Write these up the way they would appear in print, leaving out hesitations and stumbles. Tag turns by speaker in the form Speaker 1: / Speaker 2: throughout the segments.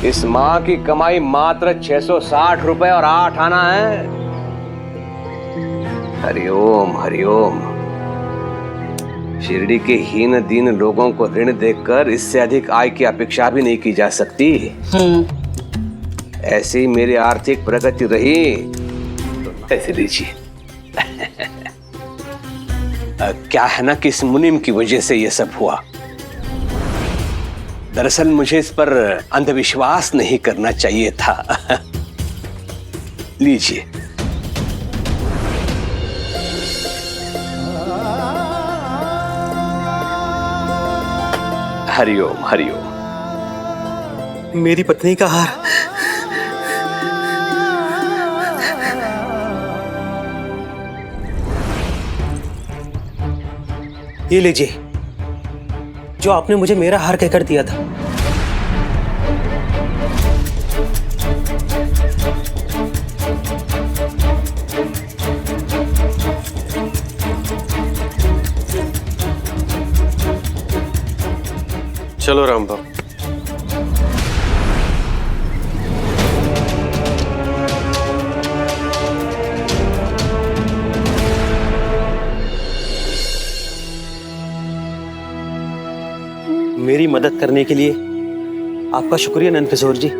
Speaker 1: इस माँ की कमाई मात्र 660 रुपए और 8 आना है। हरिओम हरिओम। शिरडी के हीन दीन लोगों को ऋण देकर इससे अधिक आय की अपेक्षा भी नहीं की जा सकती। ऐसी मेरी आर्थिक प्रगति रही तो ऐसे लीजिए। क्या है ना कि इस मुनीम की वजह से यह सब हुआ। दरअसल मुझे इस पर अंधविश्वास नहीं करना चाहिए था। लीजिए। हरिओम हरिओम।
Speaker 2: मेरी पत्नी का हार। ये लीजिए, जो आपने मुझे मेरा हार कहकर दिया था।
Speaker 3: चलो रामबाबू।
Speaker 2: मेरी मदद करने के लिए आपका शुक्रिया नंदकिशोर जी।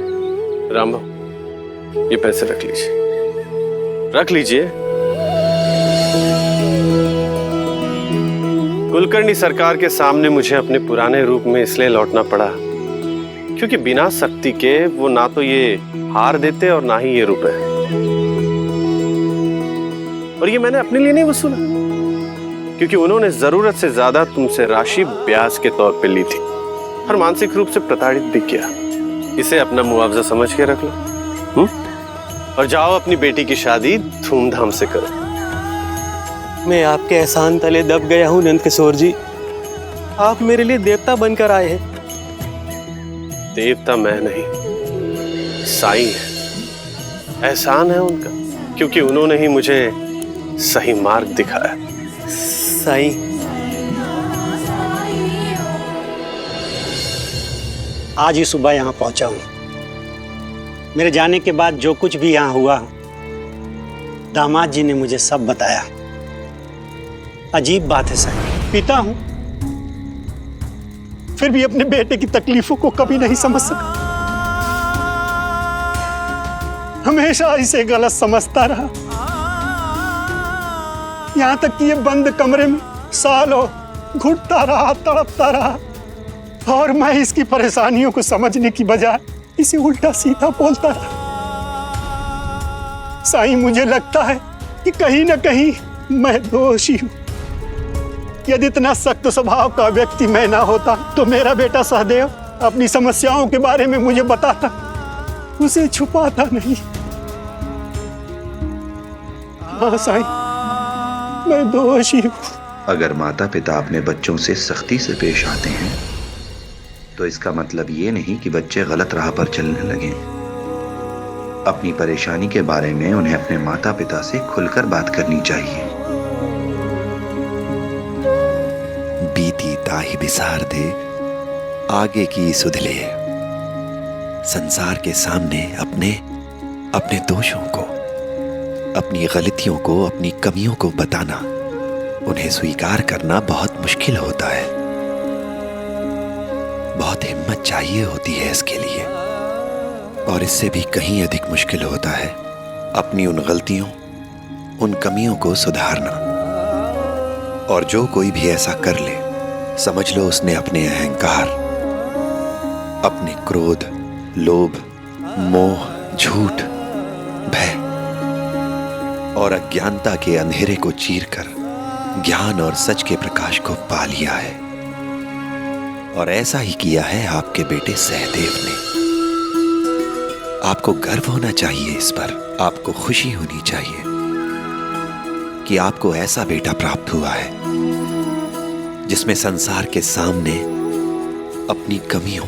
Speaker 3: रामबाबू, ये पैसे रख लीजिए, रख लीजिए। कुलकर्णी सरकार के सामने मुझे अपने पुराने रूप में इसलिए लौटना पड़ा क्योंकि बिना सख्ती के वो ना तो ये हार देते और ना ही ये रुपए। और ये मैंने अपने लिए नहीं वसूला, क्योंकि उन्होंने जरूरत से ज्यादा तुमसे राशि ब्याज के तौर पे ली थी और मानसिक रूप से प्रताड़ित भी किया। इसे अपना मुआवजा समझ के रख लो। और जाओ अपनी बेटी की शादी धूमधाम से करो।
Speaker 2: मैं आपके एहसान तले दब गया हूं नंदकिशोर जी। आप मेरे लिए देवता बनकर आए हैं।
Speaker 3: देवता मैं नहीं, साईं है। एहसान है उनका, क्योंकि उन्होंने ही मुझे सही मार्ग दिखाया।
Speaker 2: साईं,
Speaker 4: आज ही सुबह यहाँ पहुंचा हूँ। मेरे जाने के बाद जो कुछ भी यहाँ हुआ, दामाद जी ने मुझे सब बताया। अजीब बात है साईं, पिता हूं, फिर भी अपने बेटे की तकलीफों को कभी नहीं समझ सका। हमेशा इसे गलत समझता रहा। यहां तक कि ये बंद कमरे में सालों घुटता रहा, तड़पता रहा, और मैं इसकी परेशानियों को समझने की बजाय इसे उल्टा सीधा बोलता रहा। साईं, मुझे लगता है कि कहीं ना कहीं मैं दोषी हूं। यदि इतना सख्त स्वभाव का व्यक्ति मैं ना होता तो मेरा बेटा सहदेव अपनी समस्याओं के बारे में मुझे बताता, उसे छुपाता नहीं। हाँ साईं, मैं दोषी हूं।
Speaker 5: अगर माता पिता अपने बच्चों से सख्ती से पेश आते हैं तो इसका मतलब ये नहीं कि बच्चे गलत राह पर चलने लगें। अपनी परेशानी के बारे में उन्हें अपने माता पिता से खुलकर बात करनी चाहिए।
Speaker 6: बीती ताही बिसार दे आगे की सुध ले। संसार के सामने अपने अपने दोषों को, अपनी गलतियों को, अपनी कमियों को बताना, उन्हें स्वीकार करना बहुत मुश्किल होता है। बहुत हिम्मत चाहिए होती है इसके लिए। और इससे भी कहीं अधिक मुश्किल होता है अपनी उन गलतियों, उन कमियों को सुधारना। और जो कोई भी ऐसा कर ले, समझ लो उसने अपने अहंकार, अपने क्रोध, लोभ, मोह, झूठ, भय और अज्ञानता के अंधेरे को चीरकर ज्ञान और सच के प्रकाश को पा लिया है। और ऐसा ही किया है आपके बेटे सहदेव ने। आपको गर्व होना चाहिए इस पर, आपको खुशी होनी चाहिए कि आपको ऐसा बेटा प्राप्त हुआ है जिसमें संसार के सामने अपनी कमियों,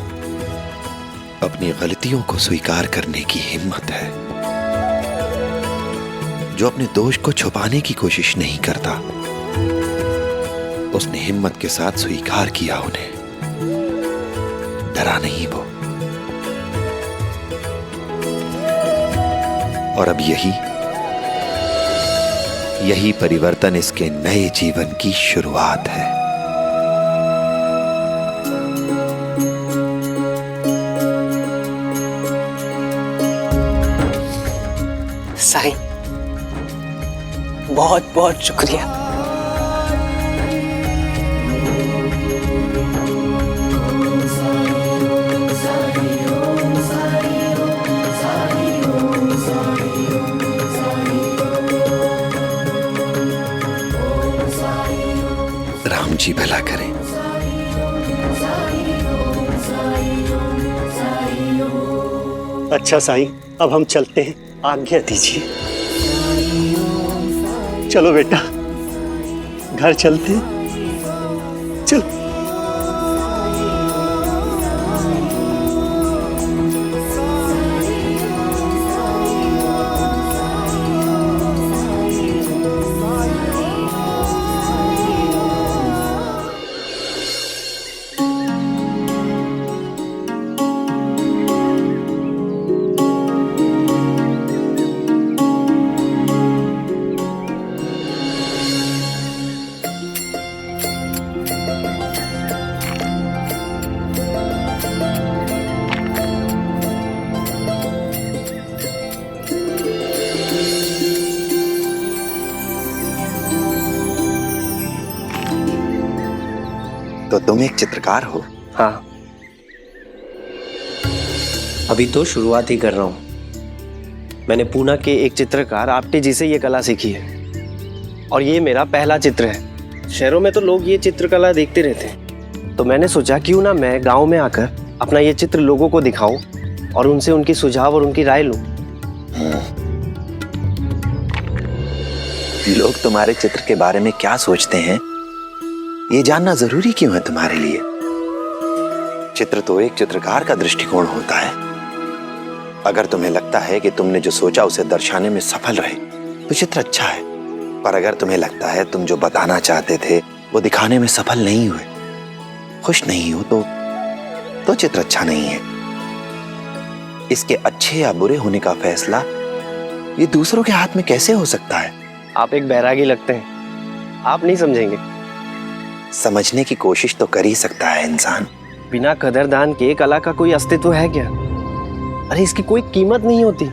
Speaker 6: अपनी गलतियों को स्वीकार करने की हिम्मत है, जो अपने दोष को छुपाने की कोशिश नहीं करता। उसने हिम्मत के साथ स्वीकार किया उन्हें, डरा नहीं वो। और अब यही परिवर्तन इसके नए जीवन की शुरुआत है।
Speaker 2: साईं, बहुत बहुत शुक्रिया।
Speaker 6: राम जी भला करें।
Speaker 4: अच्छा साईं, अब हम चलते हैं, आज्ञा दीजिए। चलो बेटा, घर चलते हैं। चलो।
Speaker 6: तो तुम एक चित्रकार हो?
Speaker 2: हाँ, अभी तो शुरुआत ही कर रहा हूँ। मैंने पूना के एक चित्रकार आपटे जी से ये कला सीखी है और ये मेरा पहला चित्र है। शहरों में तो लोग ये चित्रकला देखते रहते हैं, तो मैंने सोचा क्यों ना मैं गांव में आकर अपना ये चित्र लोगों को दिखाऊं और उनसे उनकी सुझाव और उनकी राय लूं।
Speaker 6: लोग तुम्हारे चित्र के बारे में क्या सोचते हैं, ये जानना जरूरी क्यों है तुम्हारे लिए? चित्र तो एक चित्रकार का दृष्टिकोण होता है। अगर तुम्हें लगता है कि तुमने जो सोचा उसे दर्शाने में सफल रहे तो चित्र अच्छा है, पर अगर तुम्हें लगता है तुम जो बताना चाहते थे वो दिखाने में सफल नहीं हुए, खुश नहीं हो, तो चित्र अच्छा नहीं है। इसके अच्छे या बुरे होने का फैसला ये दूसरों के हाथ में कैसे हो सकता है?
Speaker 2: आप एक बैरागी लगते हैं, आप नहीं समझेंगे।
Speaker 6: समझने की कोशिश तो कर ही सकता है इंसान।
Speaker 2: बिना कदरदान के कला का कोई अस्तित्व है क्या? अरे इसकी कोई कीमत नहीं होती,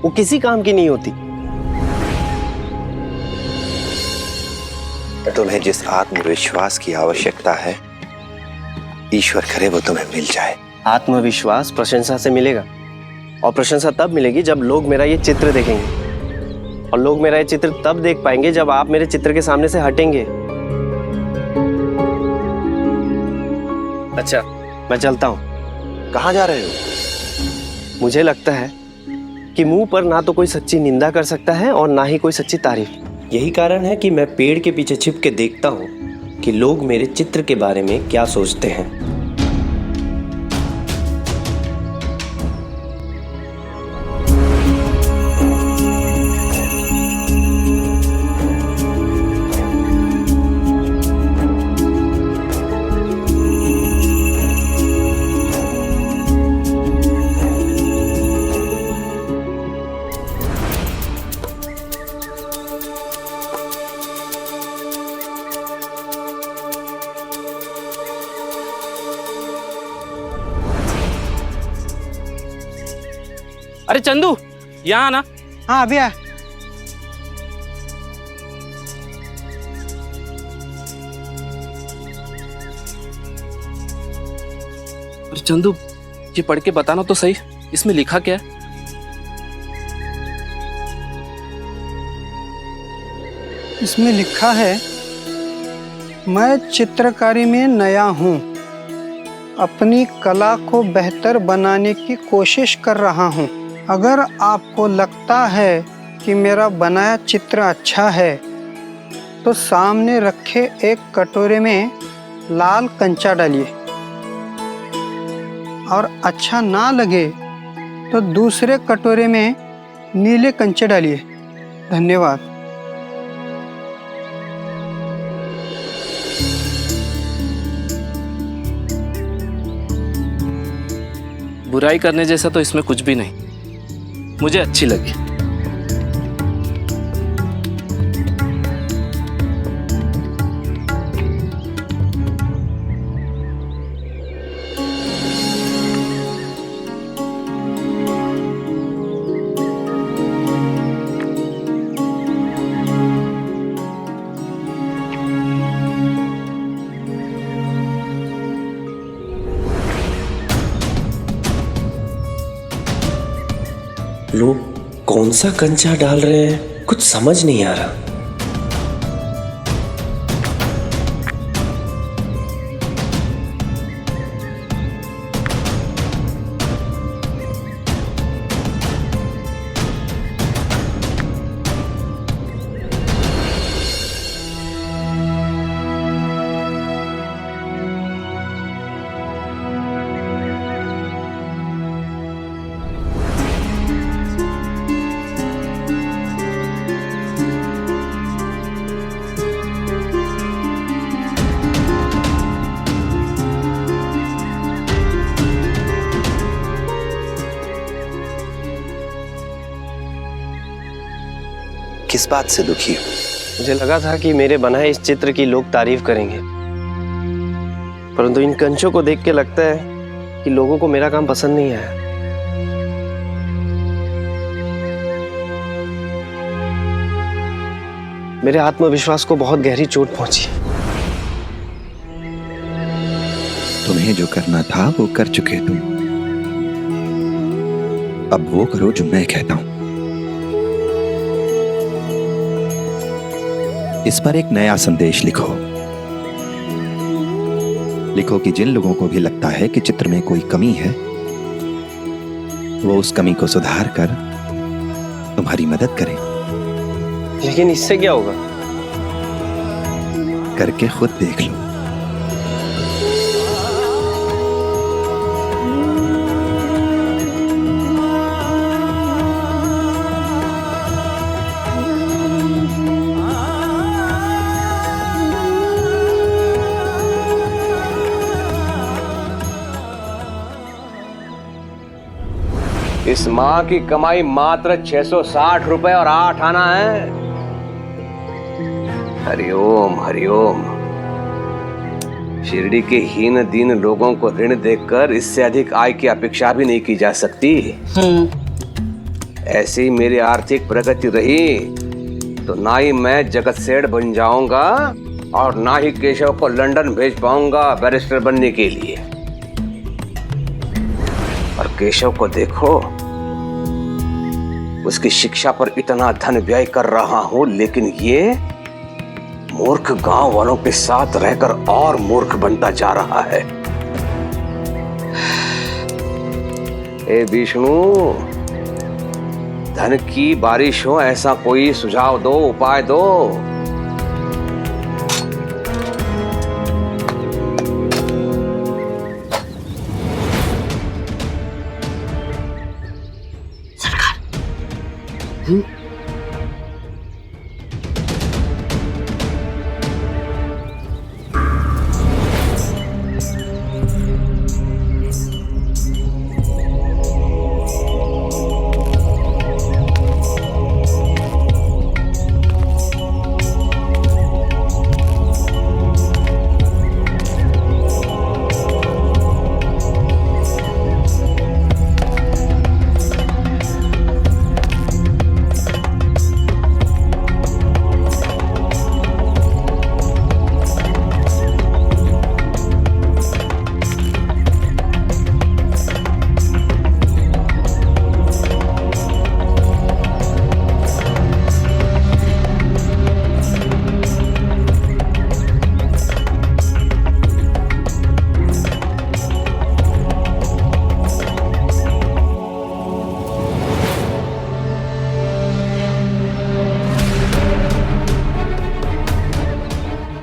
Speaker 2: वो किसी काम की नहीं होती।
Speaker 6: तुम्हें जिस आत्मविश्वास की आवश्यकता है, ईश्वर करे वो तुम्हें मिल जाए।
Speaker 2: आत्मविश्वास प्रशंसा से मिलेगा, और प्रशंसा तब मिलेगी जब लोग मेरा ये चित्र देखेंगे, और लोग मेरा ये चित्र तब देख पाएंगे जब आप मेरे चित्र के सामने से हटेंगे। अच्छा, मैं चलता हूँ।
Speaker 6: कहाँ जा रहे हो?
Speaker 2: मुझे लगता है कि मुंह पर ना तो कोई सच्ची निंदा कर सकता है और ना ही कोई सच्ची तारीफ। यही कारण है कि मैं पेड़ के पीछे छिप के देखता हूँ कि लोग मेरे चित्र के बारे में क्या सोचते हैं।
Speaker 7: अरे चंदू, यहाँ आना।
Speaker 4: हाँ अभी आया।
Speaker 7: अरे चंदू, ये पढ़ के बताना तो सही, इसमें लिखा क्या है?
Speaker 8: इसमें लिखा है, मैं चित्रकारी में नया हूँ, अपनी कला को बेहतर बनाने की कोशिश कर रहा हूँ। अगर आपको लगता है कि मेरा बनाया चित्र अच्छा है तो सामने रखे एक कटोरे में लाल कंचा डालिए, और अच्छा ना लगे तो दूसरे कटोरे में नीले कंचे डालिए। धन्यवाद।
Speaker 7: बुराई करने जैसा तो इसमें कुछ भी नहीं, मुझे अच्छी लगी।
Speaker 2: लोग कौन सा कंचा डाल रहे हैं, कुछ समझ नहीं आ रहा।
Speaker 6: किस बात से दुखी हो?
Speaker 2: मुझे लगा था कि मेरे बनाए इस चित्र की लोग तारीफ करेंगे, परंतु इन कंचों को देख के लगता है कि लोगों को मेरा काम पसंद नहीं आया। मेरे आत्मविश्वास को बहुत गहरी चोट पहुंची।
Speaker 6: तुम्हें जो करना था वो कर चुके तुम। अब वो करो जो मैं कहता हूं। इस पर एक नया संदेश लिखो। लिखो कि जिन लोगों को भी लगता है कि चित्र में कोई कमी है, वो उस कमी को सुधार कर तुम्हारी मदद करें।
Speaker 2: लेकिन इससे क्या होगा?
Speaker 6: करके खुद देख लो।
Speaker 1: इस माह की कमाई मात्र 660 रुपए और 8 आना है। हरिओम हरिओम। शिरडी के हीन दीन लोगों को ऋण देकर इससे अधिक आय की अपेक्षा भी नहीं की जा सकती। ऐसी मेरी आर्थिक प्रगति रही तो ना ही मैं जगत सेठ बन जाऊंगा और ना ही केशव को लंदन भेज पाऊंगा बैरिस्टर बनने के लिए। और केशव को देखो, उसकी शिक्षा पर इतना धन व्यय कर रहा हूं, लेकिन ये मूर्ख गांव वालों के साथ रहकर और मूर्ख बनता जा रहा है। हे विष्णु, धन की बारिश हो ऐसा कोई सुझाव दो, उपाय दो।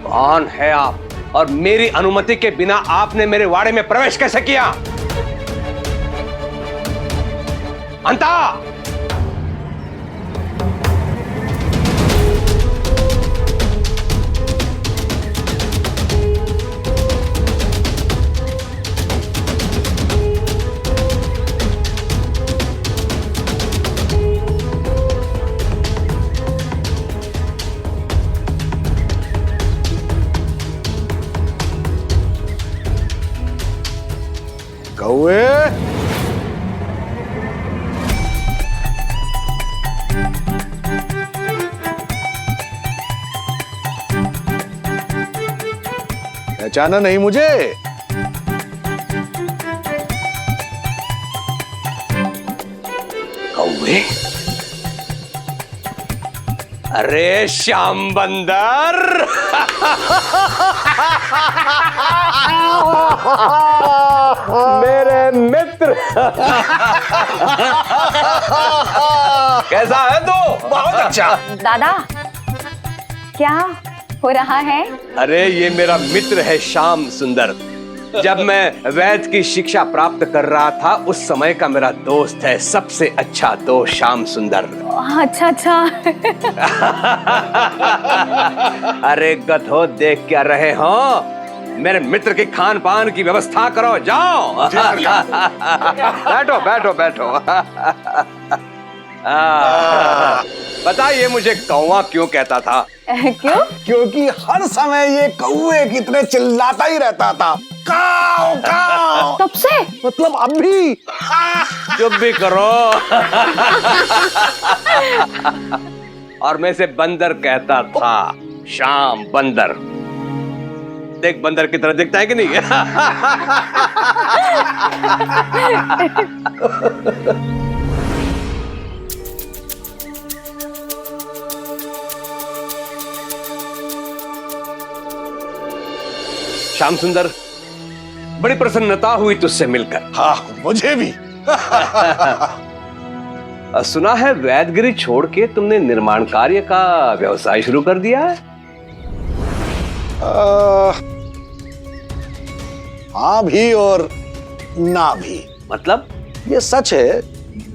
Speaker 1: कौन है आप, और मेरी अनुमति के बिना आपने मेरे वाड़े में प्रवेश कैसे किया? अंता!
Speaker 3: कौए, पहचाना नहीं मुझे?
Speaker 1: कौवे। अरे श्याम बंदर, मेरे मित्र, कैसा है तू? बहुत अच्छा।
Speaker 9: दादा, क्या हो रहा है?
Speaker 1: अरे ये मेरा मित्र है श्याम सुंदर। जब मैं वैद की शिक्षा प्राप्त कर रहा था उस समय का मेरा दोस्त है, सबसे अच्छा दोस्त श्याम सुंदर।
Speaker 9: अच्छा अच्छा।
Speaker 1: अरे गधो, देख क्या रहे हो? मेरे मित्र के खान पान की व्यवस्था करो, जाओ। बैठो बैठो बैठो। बताइए मुझे कौवा क्यों कहता था?
Speaker 9: क्यों?
Speaker 10: क्योंकि हर समय ये कौवे की तरह चिल्लाता ही रहता था, काव काव।
Speaker 9: तब से?
Speaker 10: मतलब अभी।
Speaker 1: चुप भी करो। और मैं इसे बंदर कहता था, श्याम बंदर। देख बंदर की तरह दिखता है कि नहीं? श्याम सुंदर, बड़ी प्रसन्नता हुई तुझसे मिलकर।
Speaker 10: हाँ, मुझे भी।
Speaker 1: सुना है वैदगिरी छोड़ के तुमने निर्माण कार्य का व्यवसाय शुरू कर दिया है?
Speaker 10: हाँ भी और ना भी।
Speaker 1: मतलब?
Speaker 10: ये सच है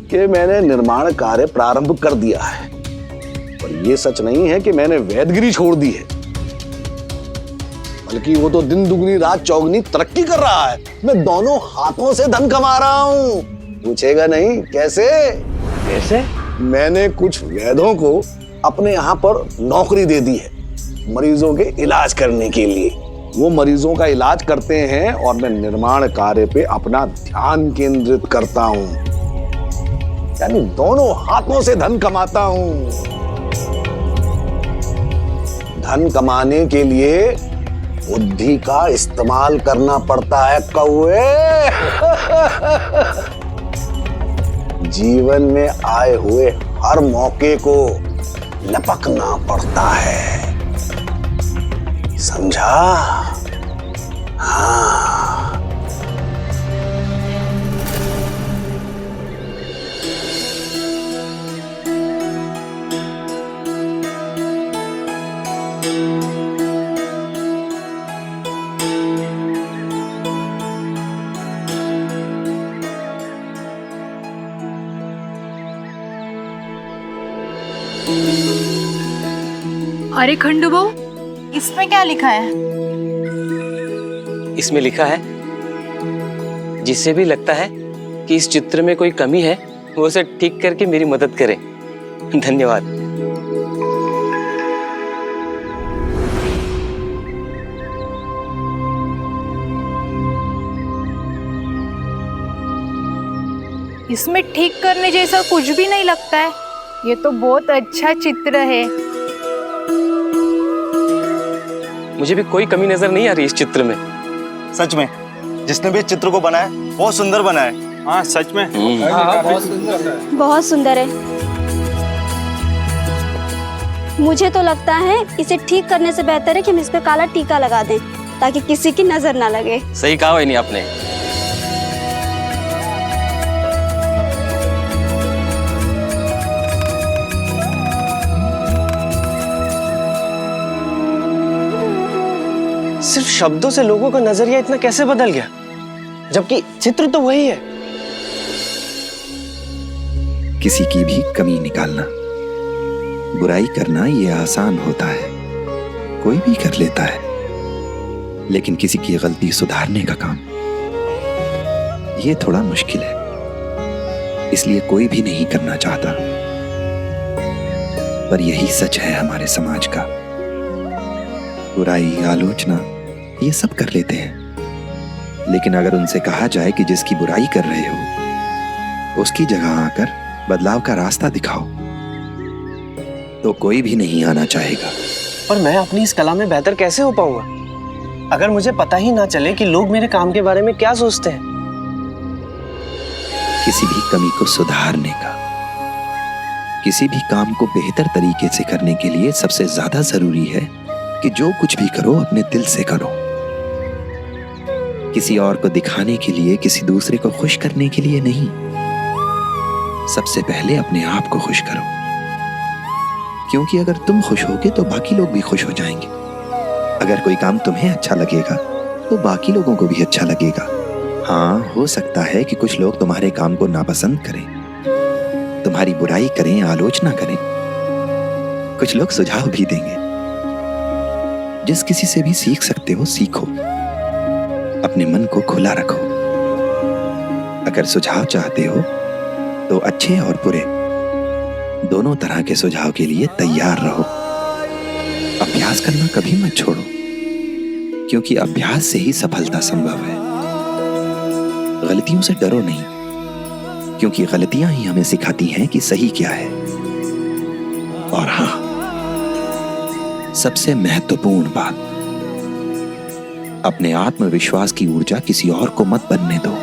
Speaker 10: कि मैंने निर्माण कार्य प्रारंभ कर दिया है, पर ये सच नहीं है कि मैंने वैदगिरी छोड़ दी है। बल्कि वो तो दिन दुगनी रात चौगनी तरक्की कर रहा है। मैं दोनों हाथों से धन कमा रहा हूँ। पूछेगा नहीं कैसे?
Speaker 1: कैसे?
Speaker 10: मैंने कुछ वैद्यों को अपने यहाँ पर नौकरी दे दी है, मरीजों के इलाज करने के लिए। वो मरीजों का इलाज करते हैं और मैं निर्माण कार्य पे अपना ध्यान केंद्रित करता हूँ। यानी दोनों हाथों से धन कमाता हूँ। धन कमाने के लिए बुद्धि का इस्तेमाल करना पड़ता है कौवे। जीवन में आए हुए हर मौके को लपकना पड़ता है, समझा? हाँ।
Speaker 9: अरे खंडू बहू, इसमें क्या लिखा है?
Speaker 2: इसमें लिखा है, जिससे भी लगता है कि इस चित्र में कोई कमी है वो उसे ठीक करके मेरी मदद करे। धन्यवाद।
Speaker 9: इसमें ठीक करने जैसा कुछ भी नहीं लगता है। ये तो बहुत अच्छा चित्र है।
Speaker 2: मुझे भी कोई कमी नजर नहीं आ रही इस चित्र में।
Speaker 11: सच में जिसने भी इस चित्र को बनाया बहुत सुंदर बना है।
Speaker 3: हाँ सच में।
Speaker 12: बहुत सुंदर है। मुझे तो लगता है इसे ठीक करने से बेहतर है कि हम इस पे काला टीका लगा दें ताकि किसी की नजर ना लगे।
Speaker 2: सही कहा है नहीं आपने। सिर्फ शब्दों से लोगों का नजरिया इतना कैसे बदल गया, जबकि चित्र तो वही है।
Speaker 6: किसी की भी कमी निकालना, बुराई करना ये आसान होता है, कोई भी कर लेता है। लेकिन किसी की गलती सुधारने का काम, ये थोड़ा मुश्किल है, इसलिए कोई भी नहीं करना चाहता। पर यही सच है हमारे समाज का। बुराई, आलोचना ये सब कर लेते हैं, लेकिन अगर उनसे कहा जाए कि जिसकी बुराई कर रहे हो उसकी जगह आकर बदलाव का रास्ता दिखाओ, तो कोई भी नहीं आना चाहेगा।
Speaker 2: पर मैं अपनी इस कला में बेहतर कैसे हो पाऊंगा अगर मुझे पता ही ना चले कि लोग मेरे काम के बारे में क्या सोचते हैं।
Speaker 6: किसी भी कमी को सुधारने का किसी भी काम को बेहतर तरीके से करने के लिए सबसे ज्यादा जरूरी है कि जो कुछ भी करो अपने दिल से करो। किसी और को दिखाने के लिए, किसी दूसरे को खुश करने के लिए नहीं। सबसे पहले अपने आप को खुश करो, क्योंकि अगर तुम खुश होगे तो बाकी लोग भी खुश हो जाएंगे। अगर कोई काम तुम्हें अच्छा लगेगा तो बाकी लोगों को भी अच्छा लगेगा। हाँ, हो सकता है कि कुछ लोग तुम्हारे काम को नापसंद करें, तुम्हारी बुराई करें, आलोचना करें। कुछ लोग सुझाव भी देंगे। जिस किसी से भी सीख सकते हो सीखो, अपने मन को खुला रखो। अगर सुझाव चाहते हो तो अच्छे और बुरे दोनों तरह के सुझाव के लिए तैयार रहो। अभ्यास करना कभी मत छोड़ो, क्योंकि अभ्यास से ही सफलता संभव है। गलतियों से डरो नहीं, क्योंकि गलतियां ही हमें सिखाती हैं कि सही क्या है। और हाँ, सबसे महत्वपूर्ण बात, अपने आत्मविश्वास की ऊर्जा किसी और को मत बनने दो।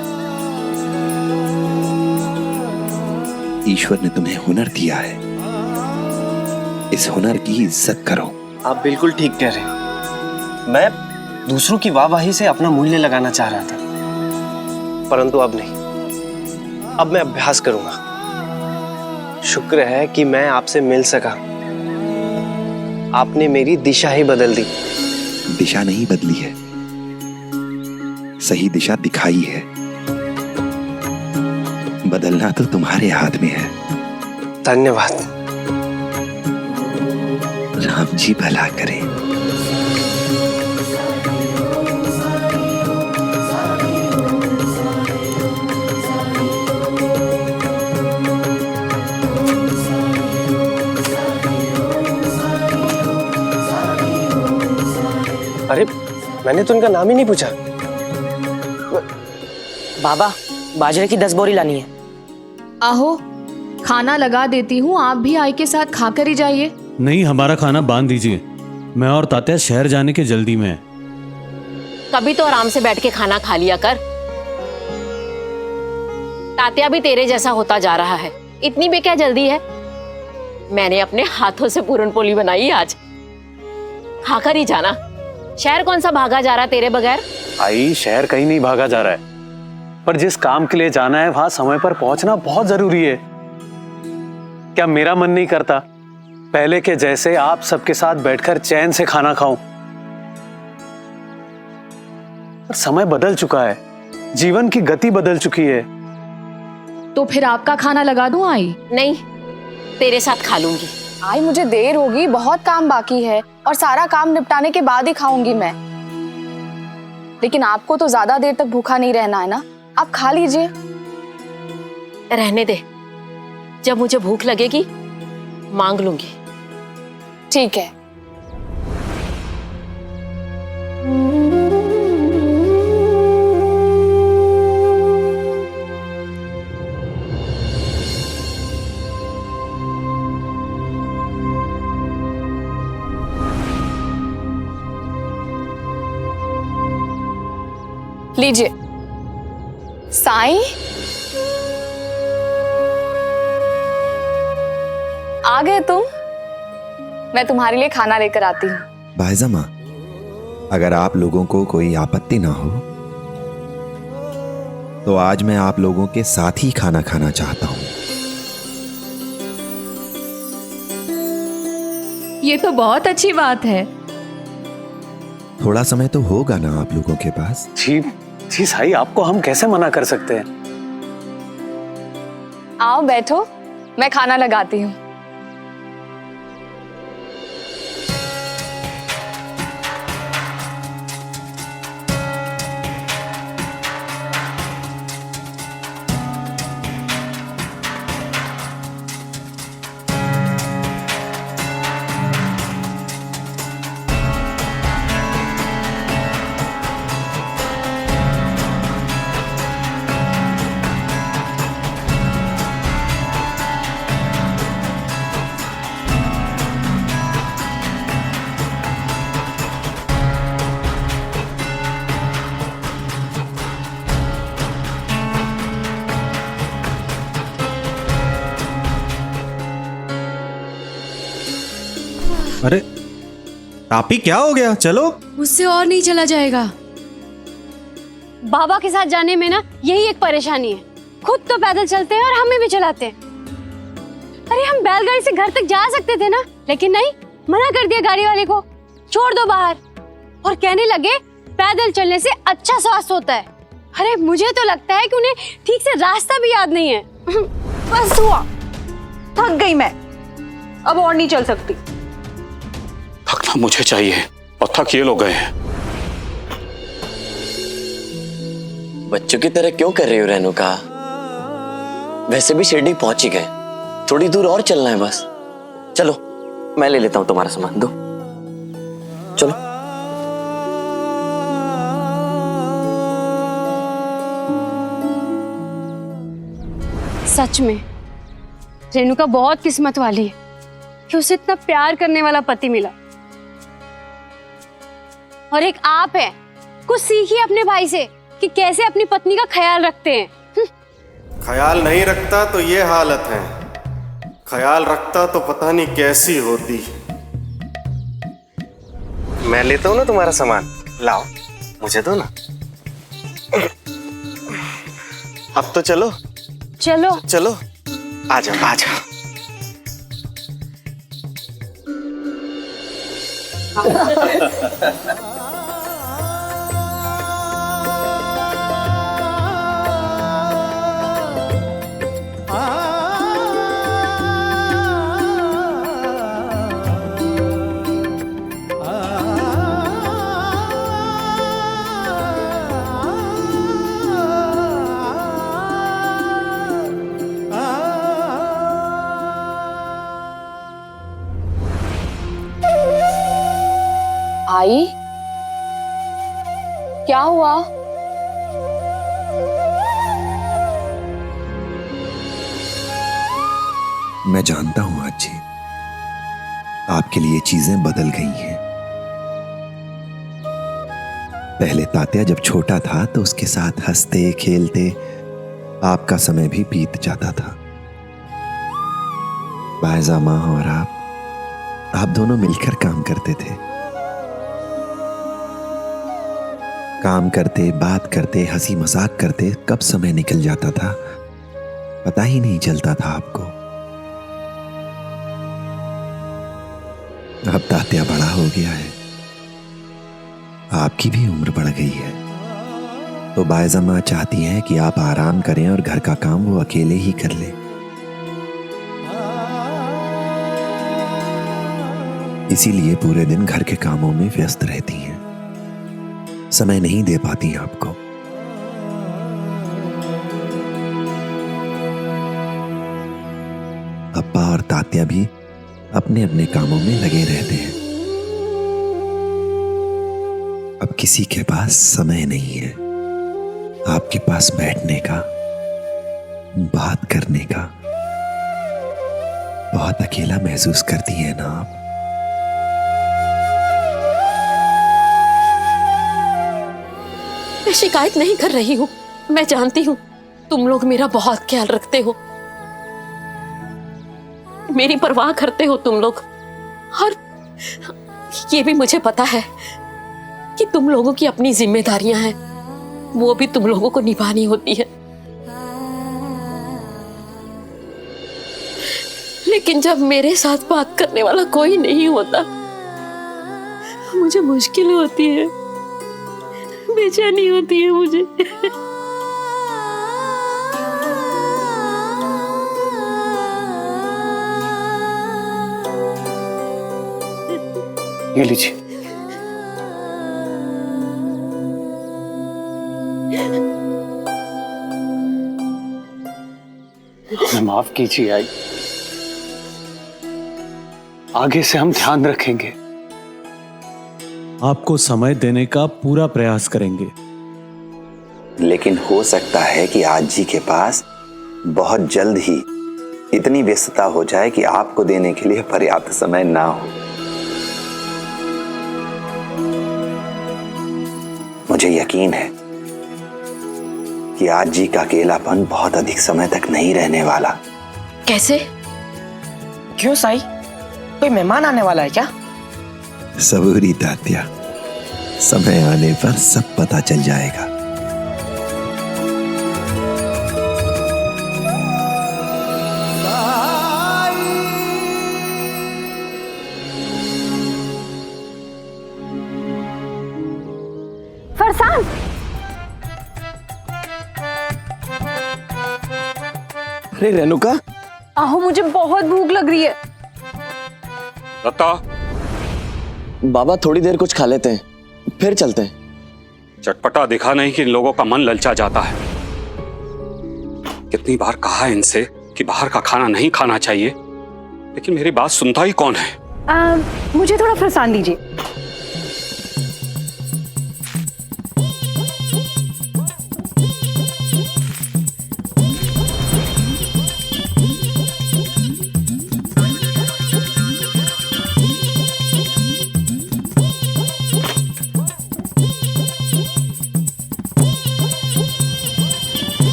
Speaker 6: ईश्वर ने तुम्हें हुनर दिया है, इस हुनर की इज्जत करो।
Speaker 2: आप बिल्कुल ठीक कह रहे हैं। मैं दूसरों की वाहवाही से अपना मूल्य लगाना चाह रहा था, परंतु अब नहीं। अब मैं अभ्यास करूंगा। शुक्र है कि मैं आपसे मिल सका। आपने मेरी दिशा ही बदल दी।
Speaker 6: दिशा नहीं बदली है, सही दिशा दिखाई है। बदलना तो तुम्हारे हाथ में है।
Speaker 2: धन्यवाद।
Speaker 6: राम जी भला करें।
Speaker 2: अरे, मैंने तो उनका नाम ही नहीं पूछा।
Speaker 13: बाबा, बाजरे की 10 बोरी लानी है।
Speaker 14: आहो, खाना लगा देती हूँ, आप भी आई के साथ खाकर ही जाइए।
Speaker 15: नहीं, हमारा खाना बांध दीजिए। मैं और तात्या शहर जाने की जल्दी में है।
Speaker 13: कभी तो आराम से बैठ के खाना खा लिया कर। तात्या भी तेरे जैसा होता जा रहा है, इतनी भी क्या जल्दी है। मैंने अपने हाथों से पूरन पोली बनाई आज, खाकर ही जाना। शहर कौन सा भागा जा रहा तेरे बगैर?
Speaker 3: आई, शहर कहीं नहीं भागा जा रहा है, पर जिस काम के लिए जाना है वहां समय पर पहुंचना बहुत जरूरी है। क्या मेरा मन नहीं करता पहले के जैसे आप सबके साथ बैठकर चैन से खाना खाऊं? पर समय बदल चुका है, जीवन की गति बदल चुकी है।
Speaker 14: तो फिर आपका खाना लगा दूं आई?
Speaker 13: नहीं, तेरे साथ खा लूंगी।
Speaker 14: आई, मुझे देर होगी, बहुत काम बाकी है और सारा काम निपटाने के बाद ही खाऊंगी मैं। लेकिन आपको तो ज्यादा देर तक भूखा नहीं रहना है ना, आप खा लीजिए।
Speaker 13: रहने दे, जब मुझे भूख लगेगी मांग लूंगी।
Speaker 14: ठीक है। लीजिए। साईं, आ गए तुम? मैं तुम्हारे लिए खाना लेकर आती हूँ।
Speaker 6: बायज़मा, अगर आप लोगों को कोई आपत्ति ना हो तो आज मैं आप लोगों के साथ ही खाना खाना चाहता हूँ।
Speaker 14: ये तो बहुत अच्छी बात है।
Speaker 6: थोड़ा समय तो होगा ना आप लोगों के पास?
Speaker 3: जी जी साई, आपको हम कैसे मना कर सकते हैं?
Speaker 14: आओ बैठो, मैं खाना लगाती हूँ।
Speaker 16: अरे टापी, क्या हो गया? चलो।
Speaker 17: मुझसे और नहीं चला जाएगा।
Speaker 12: बाबा के साथ जाने में ना यही एक परेशानी है, खुद तो पैदल चलते हैं और हमें भी चलाते हैं। अरे हम बैलगाड़ी से घर तक जा सकते थे ना, लेकिन नहीं, मना कर दिया गाड़ी वाले को, छोड़ दो बाहर। और कहने लगे पैदल चलने से अच्छा स्वास्थ्य होता है। अरे मुझे तो लगता है कि उन्हें ठीक से रास्ता भी याद नहीं है।
Speaker 9: बस हुआ, थक गई मैं, अब और नहीं चल सकती।
Speaker 18: थकना मुझे चाहिए और थक ये लोग गए हैं।
Speaker 2: बच्चों की तरह क्यों कर रही हो रेणुका? वैसे भी शिरडी पहुंच ही गए, थोड़ी दूर और चलना है बस। चलो मैं ले लेता हूं तुम्हारा सामान, दो चलो।
Speaker 12: सच में रेणुका बहुत किस्मत वाली है कि उसे इतना प्यार करने वाला पति मिला। और एक आप है, कुछ सीखिए अपने भाई से कि कैसे अपनी पत्नी का ख्याल रखते हैं।
Speaker 3: ख्याल नहीं रखता तो ये हालत है, ख्याल रखता तो पता नहीं कैसी होती। मैं लेता हूं ना तुम्हारा सामान, लाओ मुझे दो ना। अब तो चलो
Speaker 12: चलो
Speaker 3: चलो, आ जाओ आ जाओ।
Speaker 14: आई, क्या हुआ?
Speaker 6: मैं जानता हूं आज जी, आपके लिए चीजें बदल गई हैं। पहले तात्या जब छोटा था तो उसके साथ हंसते खेलते आपका समय भी बीत जाता था। बायजा माँ और आप दोनों मिलकर काम करते थे। काम करते, बात करते, हंसी मजाक करते, कब समय निकल जाता था पता ही नहीं चलता था आपको। अब तात्या बड़ा हो गया है, आपकी भी उम्र बढ़ गई है, तो बायजा माँ चाहती हैं कि आप आराम करें और घर का काम वो अकेले ही कर ले। इसीलिए पूरे दिन घर के कामों में व्यस्त रहती हैं, समय नहीं दे पाती आपको। अप्पा और तात्या भी अपने अपने कामों में लगे रहते हैं। अब किसी के पास समय नहीं है आपके पास बैठने का, बात करने का। बहुत अकेला महसूस करती है ना आप?
Speaker 13: मैं शिकायत नहीं कर रही हूँ, मैं जानती हूँ तुम लोग मेरा बहुत ख्याल रखते हो, मेरी परवाह करते हो तुम लोग। और ये भी मुझे पता है कि तुम लोगों की अपनी जिम्मेदारियां हैं, वो भी तुम लोगों को निभानी होती है। लेकिन जब मेरे साथ बात करने वाला कोई नहीं होता, मुझे मुश्किल होती है, बेचैनी होती है मुझे।
Speaker 3: ये लीजिए। हमें माफ कीजिए आई, आगे से हम ध्यान रखेंगे।
Speaker 15: आपको समय देने का पूरा प्रयास करेंगे।
Speaker 5: लेकिन हो सकता है कि आज जी के पास बहुत जल्द ही इतनी व्यस्तता हो जाए कि आपको देने के लिए पर्याप्त समय ना हो। मुझे यकीन है कि आज जी का अकेलापन बहुत अधिक समय तक नहीं रहने वाला।
Speaker 2: कैसे? क्यों साई, कोई मेहमान आने वाला है क्या?
Speaker 6: सबूरी तात्या, समय आने पर सब पता चल जाएगा।
Speaker 12: फरसान,
Speaker 10: अरे रेणुका,
Speaker 14: आहो मुझे बहुत भूख लग रही है।
Speaker 18: दत्ता,
Speaker 11: बाबा थोड़ी देर कुछ खा लेते हैं, फिर चलते हैं।
Speaker 18: चटपटा दिखा नहीं कि इन लोगों का मन ललचा जाता है। कितनी बार कहा है इनसे कि बाहर का खाना नहीं खाना चाहिए, लेकिन मेरी बात सुनता ही कौन है।
Speaker 14: मुझे थोड़ा फरसान दीजिए।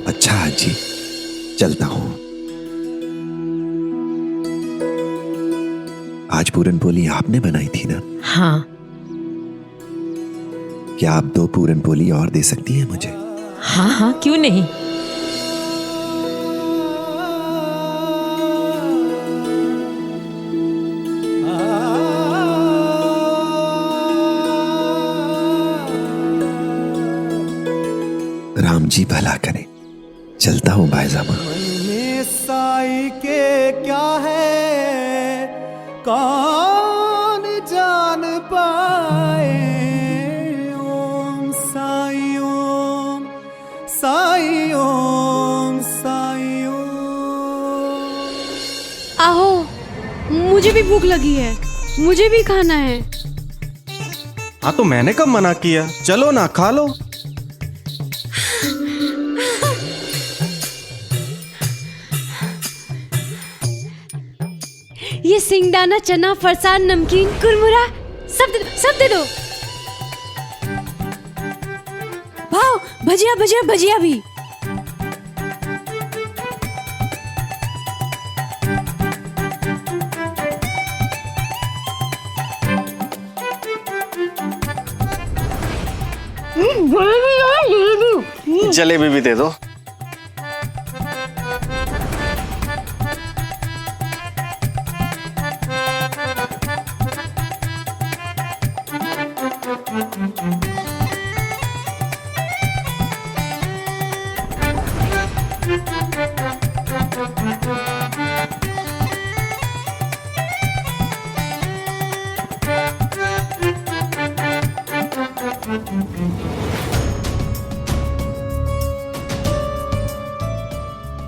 Speaker 6: अच्छा जी, चलता हूं। आज पूरन पोली आपने बनाई थी ना?
Speaker 13: हाँ।
Speaker 6: क्या आप 2 पूरन पोली और दे सकती हैं मुझे?
Speaker 13: हाँ हाँ, क्यों नहीं।
Speaker 6: राम जी भला करें, चलता हूं भाईजामा।
Speaker 4: में साई के क्या है कौन जान पाए। ओम साई ओम साई ओम साई ओम।
Speaker 17: आहो, मुझे भी भूख लगी है, मुझे भी खाना है।
Speaker 16: हाँ तो मैंने कब मना किया? चलो ना, खा लो।
Speaker 17: ये सिंगदाना, चना, फरसान, नमकीन, कुरमुरा सब दे दो। भाव, भजिया भजिया भजिया भी।
Speaker 3: जलेबी भी दे दो।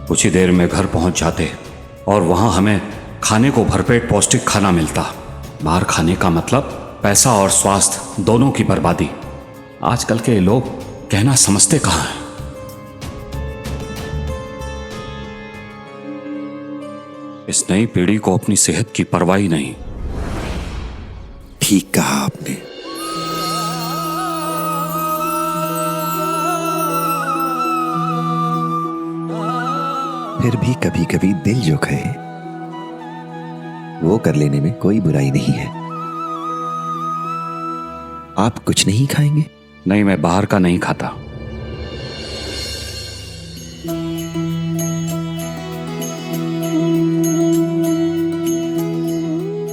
Speaker 18: कुछ ही देर में घर पहुंच जाते और वहां हमें खाने को भरपेट पौष्टिक खाना मिलता। बाहर खाने का मतलब पैसा और स्वास्थ्य दोनों की बर्बादी। आजकल के लोग कहना समझते कहां हैं। इस नई पीढ़ी को अपनी सेहत की परवाह ही नहीं।
Speaker 6: ठीक कहा आपने। फिर भी कभी कभी दिल जो कहे वो कर लेने में कोई बुराई नहीं है। आप कुछ नहीं खाएंगे?
Speaker 18: नहीं, मैं बाहर का नहीं खाता।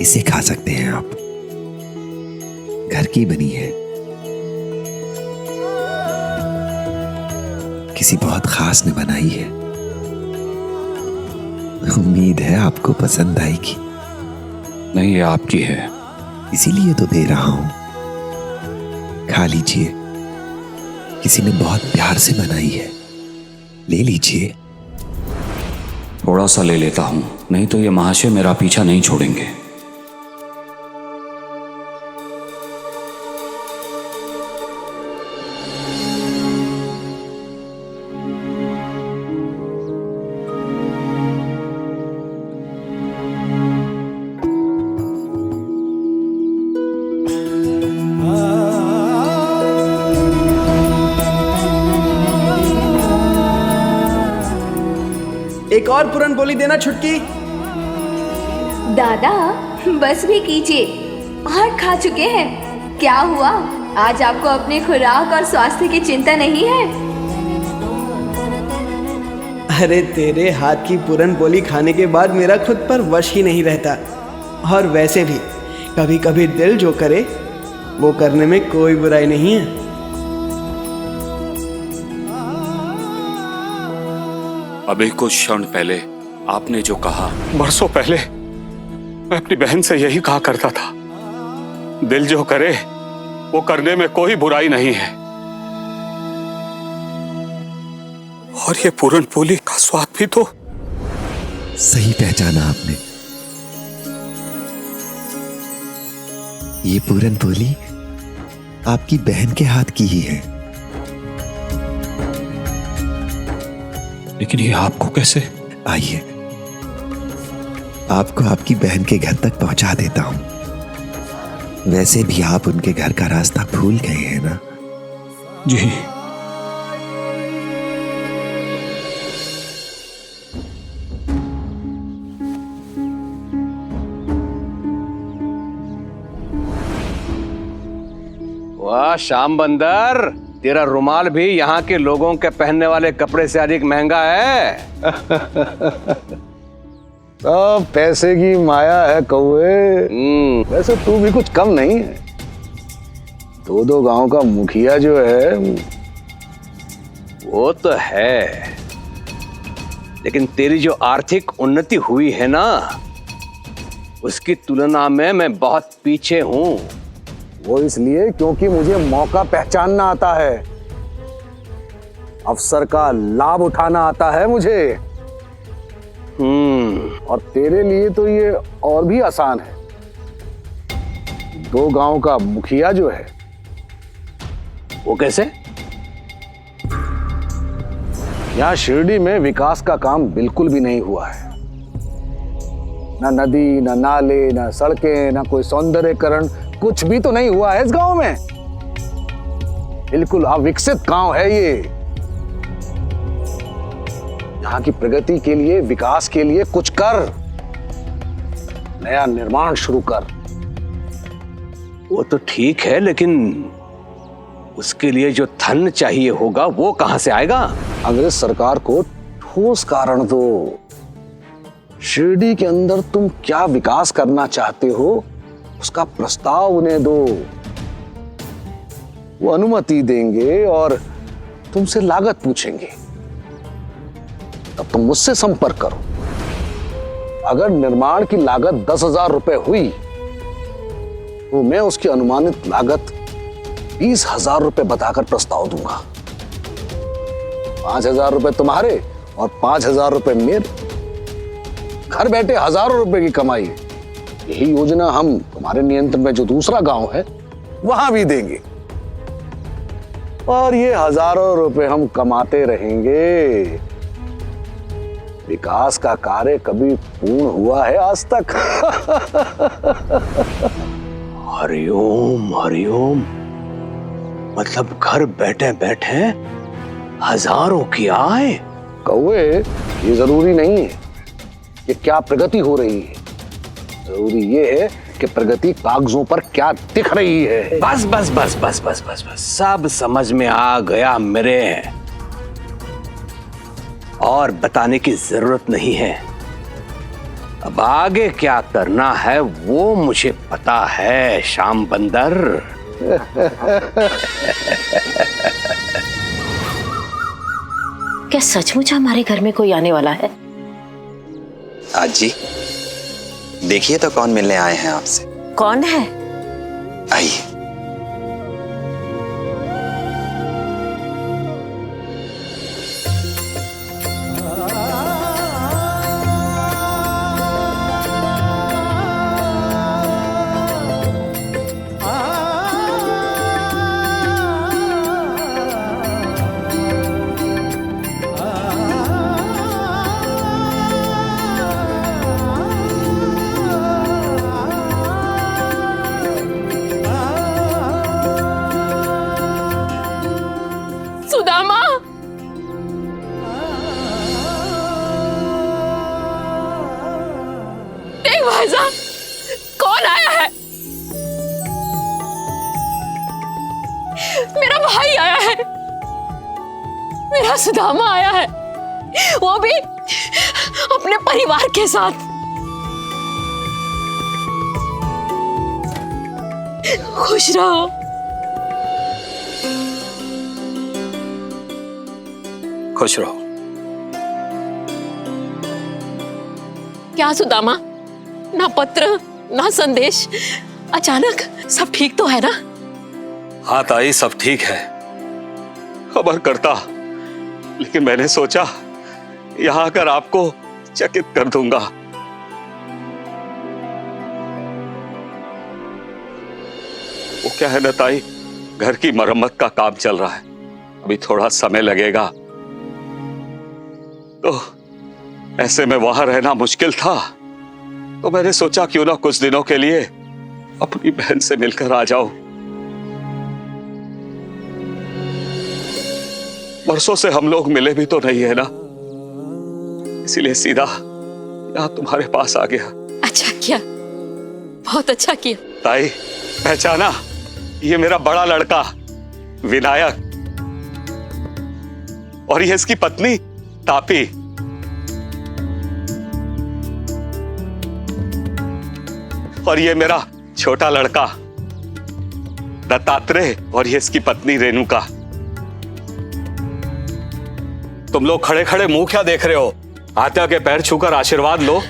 Speaker 6: इसे खा सकते हैं आप, घर की बनी है, किसी बहुत खास ने बनाई है। उम्मीद है आपको पसंद आएगी।
Speaker 18: नहीं, ये आपकी है,
Speaker 6: इसीलिए तो दे रहा हूं। खा लीजिए, किसी ने बहुत प्यार से बनाई है, ले लीजिए।
Speaker 18: थोड़ा सा ले लेता हूं, नहीं तो ये महाशय मेरा पीछा नहीं छोड़ेंगे।
Speaker 19: एक और पूरन पोली देना छुटकी।
Speaker 20: दादा बस भी कीजिए, और खा चुके हैं। क्या हुआ, आज आपको अपने खुराक और स्वास्थ्य की चिंता नहीं है?
Speaker 19: अरे तेरे हाथ की पूरन पोली खाने के बाद मेरा खुद पर वश ही नहीं रहता। और वैसे भी कभी कभी दिल जो करे वो करने में कोई बुराई नहीं है।
Speaker 18: अभी कुछ क्षण पहले आपने जो कहा,
Speaker 3: बरसों पहले मैं अपनी बहन से यही कहा करता था, दिल जो करे वो करने में कोई बुराई नहीं है। और ये पूरन पोली का स्वाद भी तो
Speaker 6: सही पहचाना आपने। ये पूरन पोली आपकी बहन के हाथ की ही है।
Speaker 18: लेकिन ये आपको कैसे?
Speaker 6: आइए, आपको आपकी बहन के घर तक पहुंचा देता हूं। वैसे भी आप उनके घर का रास्ता भूल गए हैं ना?
Speaker 18: जी।
Speaker 1: वाह श्याम बंदर, तेरा रुमाल भी यहाँ के लोगों के पहनने वाले कपड़े से अधिक महंगा है।
Speaker 10: सब पैसे की माया है कौवे। वैसे तू भी कुछ कम नहीं है। दो गांव का मुखिया जो है
Speaker 1: वो तो है, लेकिन तेरी जो आर्थिक उन्नति हुई है ना, उसकी तुलना में मैं बहुत पीछे हूं।
Speaker 10: वो इसलिए क्योंकि मुझे मौका पहचानना आता है, अवसर का लाभ उठाना आता है मुझे। और तेरे लिए तो ये और भी आसान है। दो गांव का मुखिया जो है
Speaker 1: वो कैसे?
Speaker 10: यहां शिरडी में विकास का काम बिल्कुल भी नहीं हुआ है। ना नदी, ना नाले, ना सड़कें, ना कोई सौंदर्यकरण, कुछ भी तो नहीं हुआ है इस गांव में। बिल्कुल अविकसित गांव है ये। यहाँ की प्रगति के लिए, विकास के लिए कुछ कर, नया निर्माण शुरू कर।
Speaker 1: वो तो ठीक है, लेकिन उसके लिए जो धन चाहिए होगा वो कहां से आएगा?
Speaker 10: अंग्रेज सरकार को ठोस कारण दो। शिरडी के अंदर तुम क्या विकास करना चाहते हो, उसका प्रस्ताव उन्हें दो। वो अनुमति देंगे और तुमसे लागत पूछेंगे। तब तुम मुझसे संपर्क करो। अगर निर्माण की लागत 10,000 रुपए हुई तो मैं उसकी अनुमानित लागत 20,000 रुपए बताकर प्रस्ताव दूंगा। 5,000 रुपए तुम्हारे और 5,000 रुपए मेरे। घर बैठे हजारों रुपए की कमाई। यही योजना हम तुम्हारे नियंत्रण में जो दूसरा गांव है वहां भी देंगे, और ये हजारों रुपए हम कमाते रहेंगे। विकास का कार्य कभी पूर्ण हुआ है आज तक?
Speaker 1: हरिओम हरिओम, मतलब घर बैठे बैठे हजारों की आय?
Speaker 10: कौवे, ये जरूरी नहीं है कि क्या प्रगति हो रही है, जरूरी ये है कि प्रगति कागजों पर क्या दिख रही है।
Speaker 1: बस बस बस बस बस बस बस, सब समझ में आ गया मेरे, और बताने की जरूरत नहीं है। अब आगे क्या करना है वो मुझे पता है श्याम बंदर।
Speaker 13: क्या सचमुच हमारे घर में कोई आने वाला है?
Speaker 21: आज जी देखिए तो कौन मिलने आए हैं आपसे।
Speaker 13: कौन है?
Speaker 21: आइए।
Speaker 13: ऐसा कौन आया है? मेरा भाई आया है, मेरा सुदामा आया है, वो भी अपने परिवार के साथ। खुश रहो।
Speaker 1: खुश रहो।
Speaker 13: क्या सुदामा, ना पत्र ना संदेश, अचानक सब ठीक तो है ना?
Speaker 1: हाँ ताई, सब ठीक है। खबर करता, लेकिन मैंने सोचा यहां आकर आपको चकित कर दूंगा। वो क्या है ना ताई, घर की मरम्मत का काम चल रहा है, अभी थोड़ा समय लगेगा, तो ऐसे में वहां रहना मुश्किल था, तो मैंने सोचा क्यों ना कुछ दिनों के लिए अपनी बहन से मिलकर आ जाऊं। वर्षों से हम लोग मिले भी तो नहीं है ना, इसीलिए सीधा यहां तुम्हारे पास आ गया।
Speaker 13: अच्छा किया, बहुत अच्छा किया।
Speaker 1: ताई, पहचाना? ये मेरा बड़ा लड़का विनायक, और ये इसकी पत्नी तापी। और ये मेरा छोटा लड़का दत्तात्रेय, और ये इसकी पत्नी रेणुका। तुम लोग खड़े खड़े मुंह क्या देख रहे हो? आत्या के पैर छूकर आशीर्वाद लो।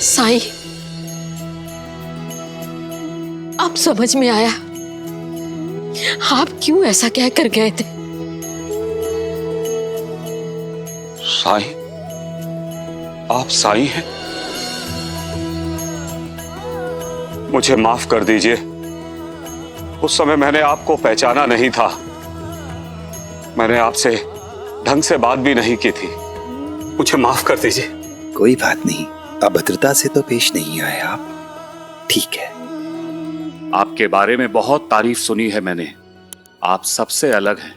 Speaker 13: साईं, अब समझ में आया आप क्यों ऐसा कह कर गए थे।
Speaker 1: साईं? आप साईं हैं? मुझे माफ कर दीजिए, उस समय मैंने आपको पहचाना नहीं था, मैंने आपसे ढंग से बात भी नहीं की थी, मुझे माफ कर दीजिए।
Speaker 6: कोई बात नहीं, अभद्रता से तो पेश नहीं आए आप, ठीक है।
Speaker 18: आपके बारे में बहुत तारीफ सुनी है मैंने, आप सबसे अलग हैं।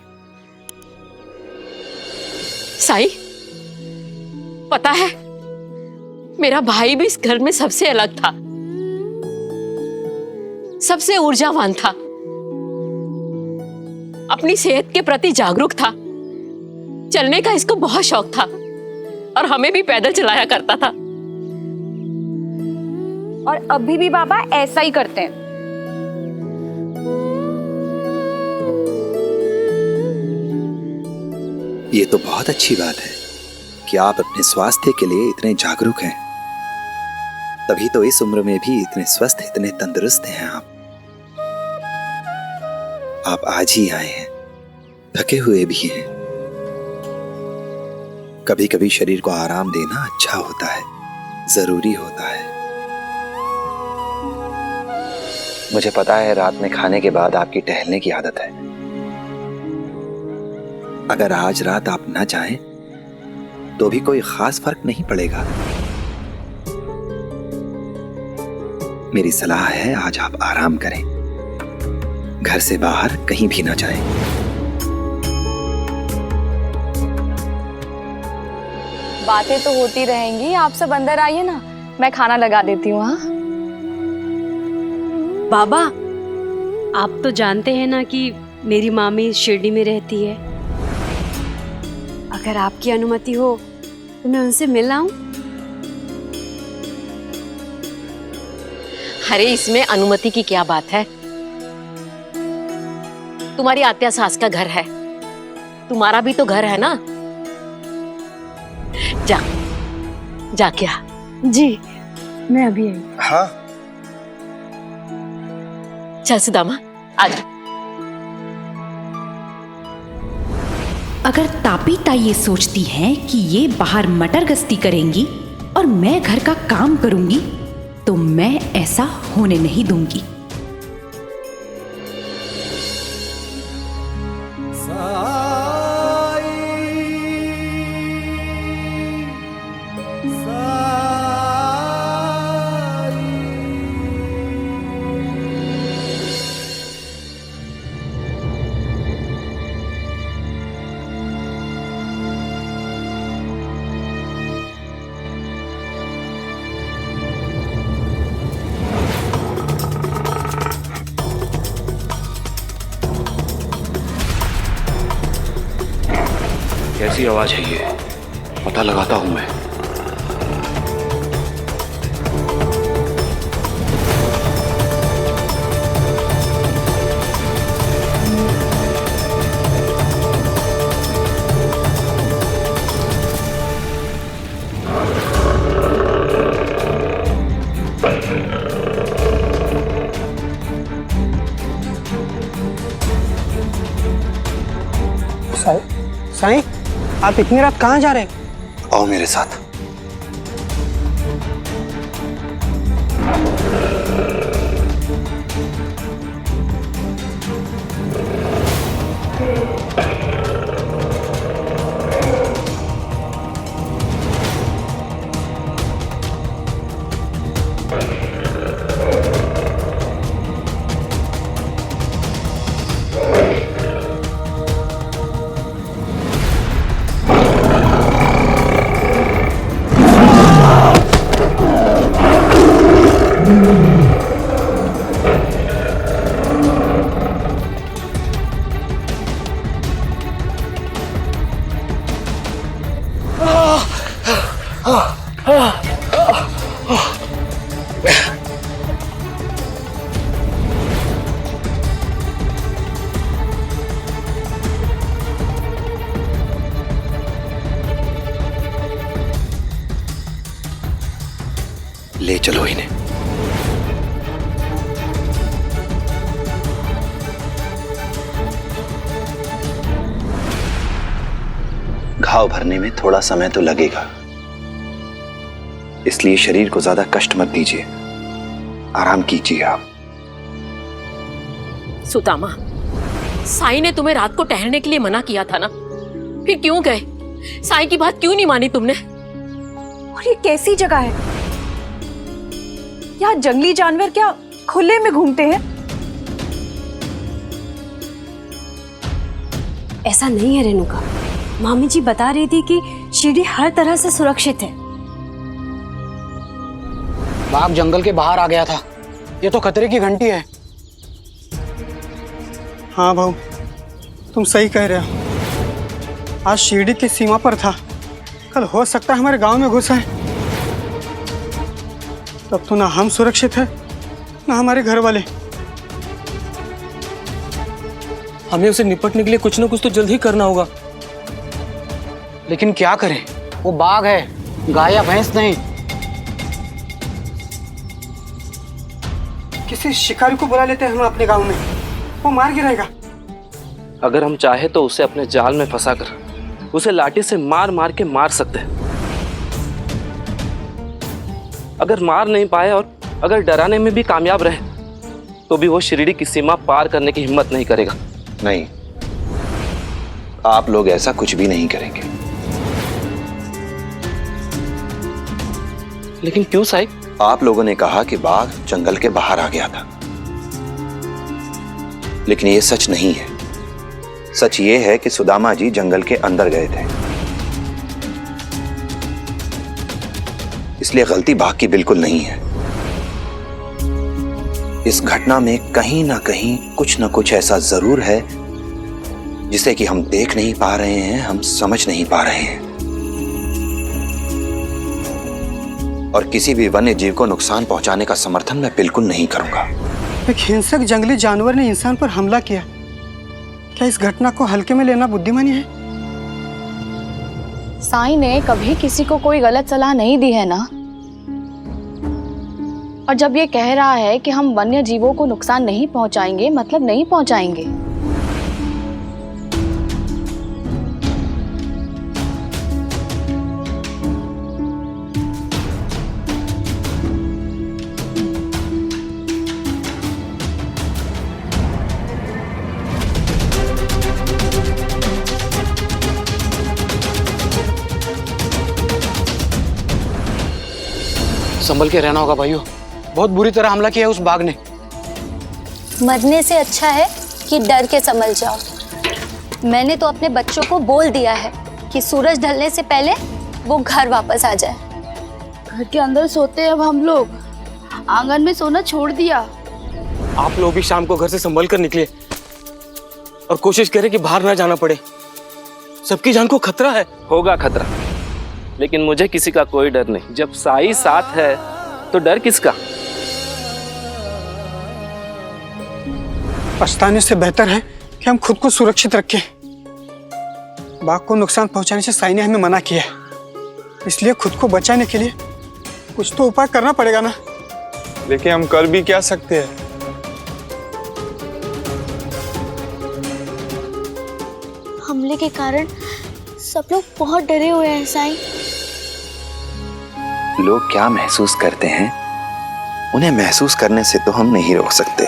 Speaker 13: साईं, पता है मेरा भाई भी इस घर में सबसे अलग था, सबसे ऊर्जावान था, अपनी सेहत के प्रति जागरूक था, चलने का इसको बहुत शौक था, और हमें भी पैदल चलाया करता था।
Speaker 9: और अभी भी बाबा ऐसा ही करते हैं।
Speaker 6: ये तो बहुत अच्छी बात है कि आप अपने स्वास्थ्य के लिए इतने जागरूक हैं, तभी तो इस उम्र में भी इतने स्वस्थ, इतने तंदुरुस्त हैं आप। आप आज ही आए हैं, थके हुए भी हैं। कभी कभी शरीर को आराम देना अच्छा होता है, जरूरी होता है। मुझे पता है रात में खाने के बाद आपकी टहलने की आदत है। अगर आज रात आप ना चाहें तो भी कोई खास फर्क नहीं पड़ेगा। मेरी सलाह है आज आप आराम करें, घर से बाहर कहीं भी ना जाएं।
Speaker 14: बातें तो होती रहेंगी, आप सब अंदर आइए ना, मैं खाना लगा देती हूँ। हाँ
Speaker 17: बाबा, आप तो जानते हैं ना कि मेरी मामी शिरडी में रहती है। अगर आपकी अनुमति हो तो मैं उनसे मिल आऊं?
Speaker 13: अरे इसमें अनुमति की क्या बात है, तुम्हारी आत्या सास का घर है, तुम्हारा भी तो घर है ना। जा जा क्या।
Speaker 17: जी मैं अभी आई।
Speaker 6: हाँ
Speaker 13: चल सुदामा आजा।
Speaker 8: अगर तापी ताई ये सोचती हैं कि ये बाहर मटर गश्ती करेंगी और मैं घर का काम करूंगी, तो मैं ऐसा होने नहीं दूंगी।
Speaker 22: सा
Speaker 10: किसकी आवाज है ये? पता लगाता हूं मैं।
Speaker 19: साईं, आप इतनी रात कहाँ जा रहे हैं?
Speaker 6: आओ मेरे साथ। ले चलो इन्हें। घाव भरने में थोड़ा समय तो लगेगा, इसलिए शरीर को ज्यादा कष्ट मत दीजिए, आराम कीजिए आप।
Speaker 13: सुदामा, साईं ने तुम्हें रात को ठहरने के लिए मना किया था ना, फिर क्यों गए? साईं की बात क्यों नहीं मानी तुमने?
Speaker 14: और ये कैसी जगह है? यहाँ जंगली जानवर क्या खुले में घूमते हैं?
Speaker 12: ऐसा नहीं है रेणुका, मामी जी बता रही थी कि शिरडी हर तरह से सुरक्षित है।
Speaker 7: बाघ जंगल के बाहर आ गया था, ये तो खतरे की घंटी है।
Speaker 19: हाँ भाऊ, तुम सही कह रहे हो। आज शिरडी की सीमा पर था, कल हो सकता है हमारे गांव में घुसा है। तब तो ना हम सुरक्षित हैं, ना हमारे घर वाले।
Speaker 7: हमें उसे निपटने के लिए कुछ ना कुछ तो जल्द ही करना होगा। लेकिन क्या करें? वो बाघ है, गाय या भैंस नहीं।
Speaker 19: किसी शिकारी को बुला लेते हैं हम अपने गांव में, वो मार गिराएगा।
Speaker 22: अगर हम चाहे तो उसे अपने जाल में फंसाकर उसे लाठी से मार मार के मार सकते हैं। अगर मार नहीं पाए और अगर डराने में भी कामयाब रहे तो भी वो शिरडी की सीमा पार करने की हिम्मत नहीं करेगा।
Speaker 6: नहीं, आप लोग ऐसा कुछ भी नहीं करेंगे।
Speaker 22: लेकिन क्यों साईं?
Speaker 6: आप लोगों ने कहा कि बाघ जंगल के बाहर आ गया था, लेकिन ये सच नहीं है। सच ये है कि सुदामा जी जंगल के अंदर गए थे, इसलिए गलती बाघ की बिल्कुल नहीं है। इस घटना में कहीं ना कहीं कुछ ना कुछ ऐसा जरूर है जिसे कि हम देख नहीं पा रहे हैं, हम समझ नहीं पा रहे हैं। और किसी भी वन्य जीव को नुकसान पहुंचाने का समर्थन मैं बिल्कुल नहीं करूंगा।
Speaker 19: एक हिंसक जंगली जानवर ने इंसान पर हमला किया, क्या इस घटना को हल्के में लेना बुद्धिमानी है?
Speaker 14: साईं ने कभी किसी को कोई गलत सलाह नहीं दी है ना। और जब ये कह रहा है कि हम वन्य जीवों को नुकसान नहीं पहुंचाएंगे, मतलब नहीं पहुंचाएंगे।
Speaker 7: संभल के रहना होगा भाइयों, बहुत बुरी तरह हमला किया है उस बाघ ने।
Speaker 23: मरने से अच्छा है कि डर के संभल जाओ। मैंने तो अपने बच्चों को बोल दिया है कि सूरज ढलने से पहले वो घर वापस आ जाए।
Speaker 20: घर के अंदर सोते हैं अब हम लोग, आंगन में सोना छोड़ दिया।
Speaker 7: आप लोग भी शाम को घर से संभल कर निकले और कोशिश करें कि बाहर ना जाना पड़े।
Speaker 22: सबकी जान को खतरा है। होगा खतरा, लेकिन मुझे किसी का कोई डर नहीं। जब साई साथ है तो डर किसका?
Speaker 4: पछताने से बेहतर है कि हम खुद को सुरक्षित रखें। बाघ को नुकसान पहुंचाने से साई ने हमें मना किया है, इसलिए खुद को बचाने के लिए कुछ तो उपाय करना पड़ेगा ना।
Speaker 2: लेकिन हम कर भी क्या सकते हैं?
Speaker 23: हमले के कारण सब लोग बहुत डरे हुए हैं साईं।
Speaker 6: लोग क्या महसूस करते हैं उन्हें महसूस करने से तो हम नहीं रोक सकते,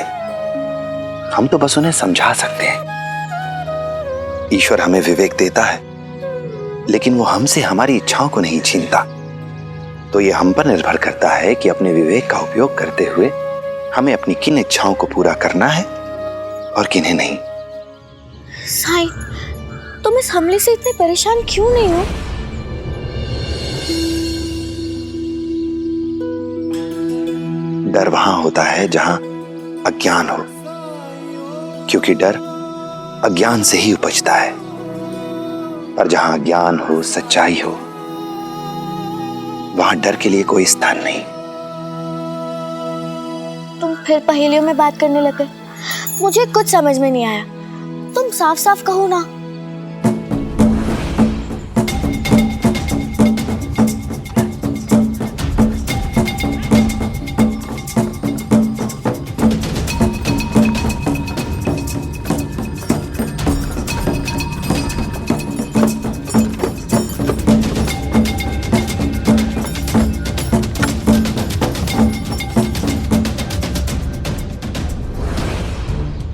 Speaker 6: हम तो बस उन्हें समझा सकते हैं। ईश्वर हमें विवेक देता है, लेकिन वो हमसे हमारी इच्छाओं को नहीं छीनता। तो ये हम पर निर्भर करता है कि अपने विवेक का उपयोग करते हुए हमें अपनी किन इच्छाओं को पूरा करना है और किन्हें नहीं।
Speaker 23: साईं, तुम इस हमले से इतने परेशान क्यों नहीं हो?
Speaker 6: डर वहां होता है जहां अज्ञान हो, क्योंकि डर अज्ञान से ही उपजता है। पर जहां ज्ञान हो, सच्चाई हो, वहां डर के लिए कोई स्थान नहीं।
Speaker 23: तुम फिर पहेलियों में बात करने लगे। मुझे कुछ समझ में नहीं आया। तुम साफ साफ कहो ना।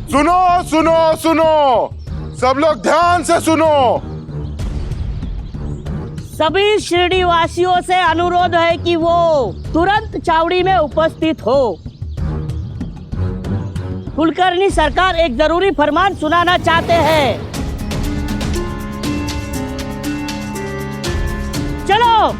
Speaker 2: सुनो सुनो सुनो, सब लोग ध्यान से सुनो।
Speaker 5: सभी शिरडी वासियों से अनुरोध है कि वो तुरंत चावड़ी में उपस्थित हो। कुलकर्णी सरकार एक जरूरी फरमान सुनाना चाहते हैं। चलो।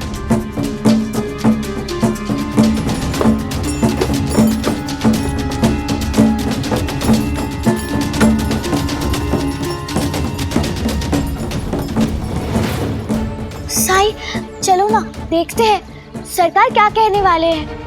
Speaker 23: साईं, चलो ना, देखते हैं सरकार क्या कहने वाले हैं।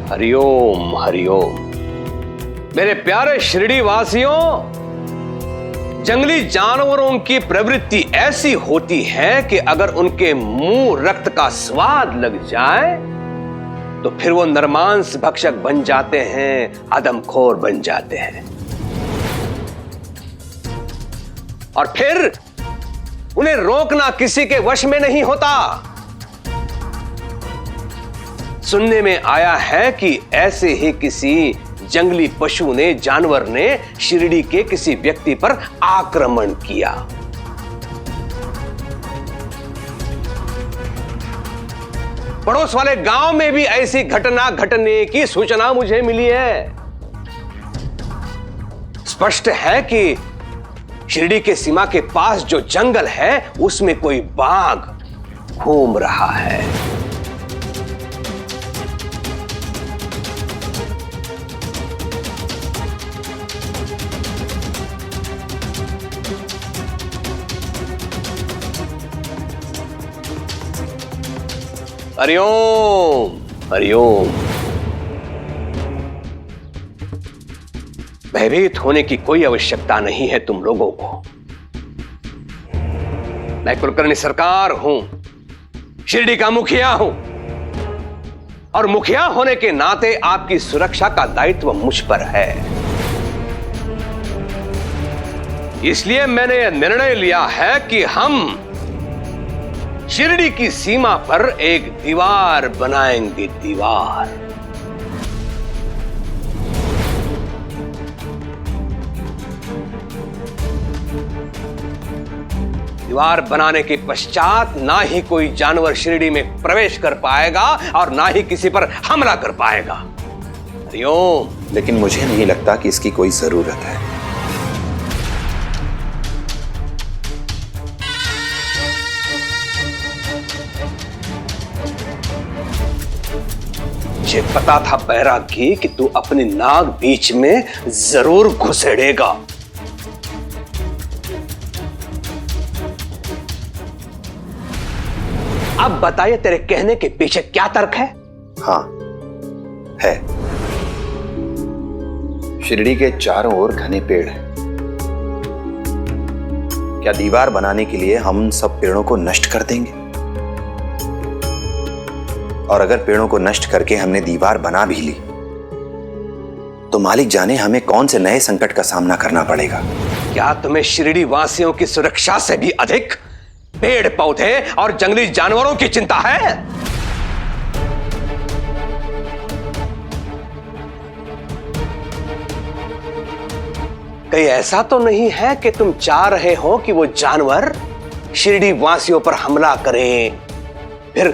Speaker 15: हरिओम हरिओम। मेरे प्यारे शिरडी वासियों, जंगली जानवरों की प्रवृत्ति ऐसी होती है कि अगर उनके मुंह रक्त का स्वाद लग जाए तो फिर वो नरमांस भक्षक बन जाते हैं, आदमखोर बन जाते हैं, और फिर उन्हें रोकना किसी के वश में नहीं होता। सुनने में आया है कि ऐसे ही किसी जंगली पशु ने, जानवर ने शिरडी के किसी व्यक्ति पर आक्रमण किया। पड़ोस वाले गांव में भी ऐसी घटना घटने की सूचना मुझे मिली है। स्पष्ट है कि शिरडी के सीमा के पास जो जंगल है उसमें कोई बाघ घूम रहा है। हरिओम हरिओम। भयभीत होने की कोई आवश्यकता नहीं है तुम लोगों को। मैं कुलकर्णी सरकार हूं, शिरडी का मुखिया हूं, और मुखिया होने के नाते आपकी सुरक्षा का दायित्व मुझ पर है। इसलिए मैंने यह निर्णय लिया है कि हम शिरडी की सीमा पर एक दीवार बनाएंगे, दीवार। दीवार बनाने के पश्चात ना ही कोई जानवर शिरडी में प्रवेश कर पाएगा और ना ही किसी पर हमला कर पाएगा। हरिओम।
Speaker 6: लेकिन मुझे नहीं लगता कि इसकी कोई जरूरत है।
Speaker 15: मुझे पता था बैरागी कि तू अपनी नाक बीच में जरूर घुसेड़ेगा। अब बताइए तेरे कहने के पीछे क्या तर्क है?
Speaker 6: हाँ है। शिरडी के चारों ओर घने पेड़ हैं। क्या दीवार बनाने के लिए हम सब पेड़ों को नष्ट कर देंगे? और अगर पेड़ों को नष्ट करके हमने दीवार बना भी ली तो मालिक जाने हमें कौन से नए संकट का सामना करना पड़ेगा।
Speaker 15: क्या तुम्हें शिरडी वासियों की सुरक्षा से भी अधिक पेड़ पौधे और जंगली जानवरों की चिंता है? कहीं ऐसा तो नहीं है कि तुम चाह रहे हो कि वो जानवर शिरडी वासियों पर हमला करें, फिर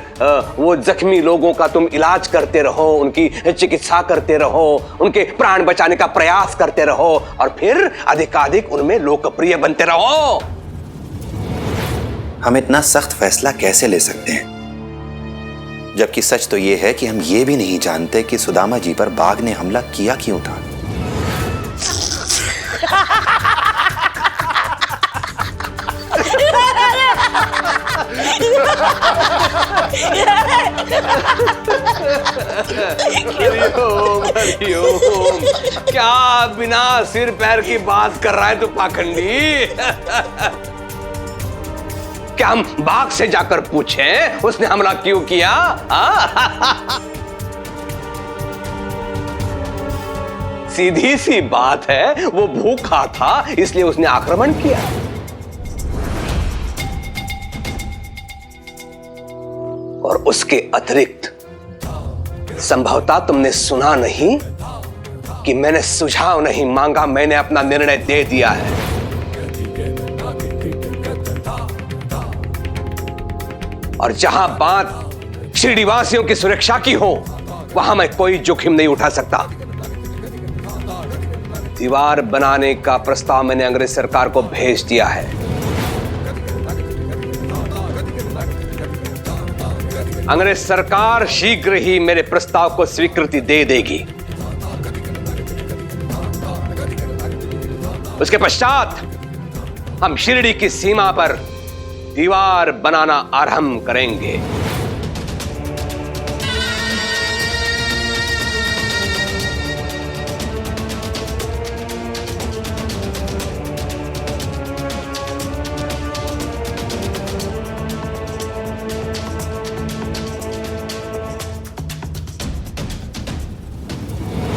Speaker 15: वो जख्मी लोगों का तुम इलाज करते रहो, उनकी चिकित्सा करते रहो, उनके प्राण बचाने का प्रयास करते रहो और फिर अधिकाधिक उनमें लोकप्रिय बनते रहो?
Speaker 6: हम इतना सख्त फैसला कैसे ले सकते हैं, जबकि सच तो यह है कि हम ये भी नहीं जानते कि सुदामा जी पर बाघ ने हमला किया क्यों था।
Speaker 15: हरिओम, हरिओम। क्या बिना सिर पैर की बात कर रहा है तू पाखंडी? क्या हम बाघ से जाकर पूछें उसने हमला क्यों किया? सीधी सी बात है, वो भूखा था इसलिए उसने आक्रमण किया। और उसके अतिरिक्त संभवतः तुमने सुना नहीं कि मैंने सुझाव नहीं मांगा, मैंने अपना निर्णय दे दिया है। और जहां बात शिरडी वासियों की सुरक्षा की हो वहां मैं कोई जोखिम नहीं उठा सकता। दीवार बनाने का प्रस्ताव मैंने अंग्रेज सरकार को भेज दिया है। अंग्रेज सरकार शीघ्र ही मेरे प्रस्ताव को स्वीकृति दे देगी। उसके पश्चात हम शिरडी की सीमा पर दीवार बनाना आरंभ करेंगे।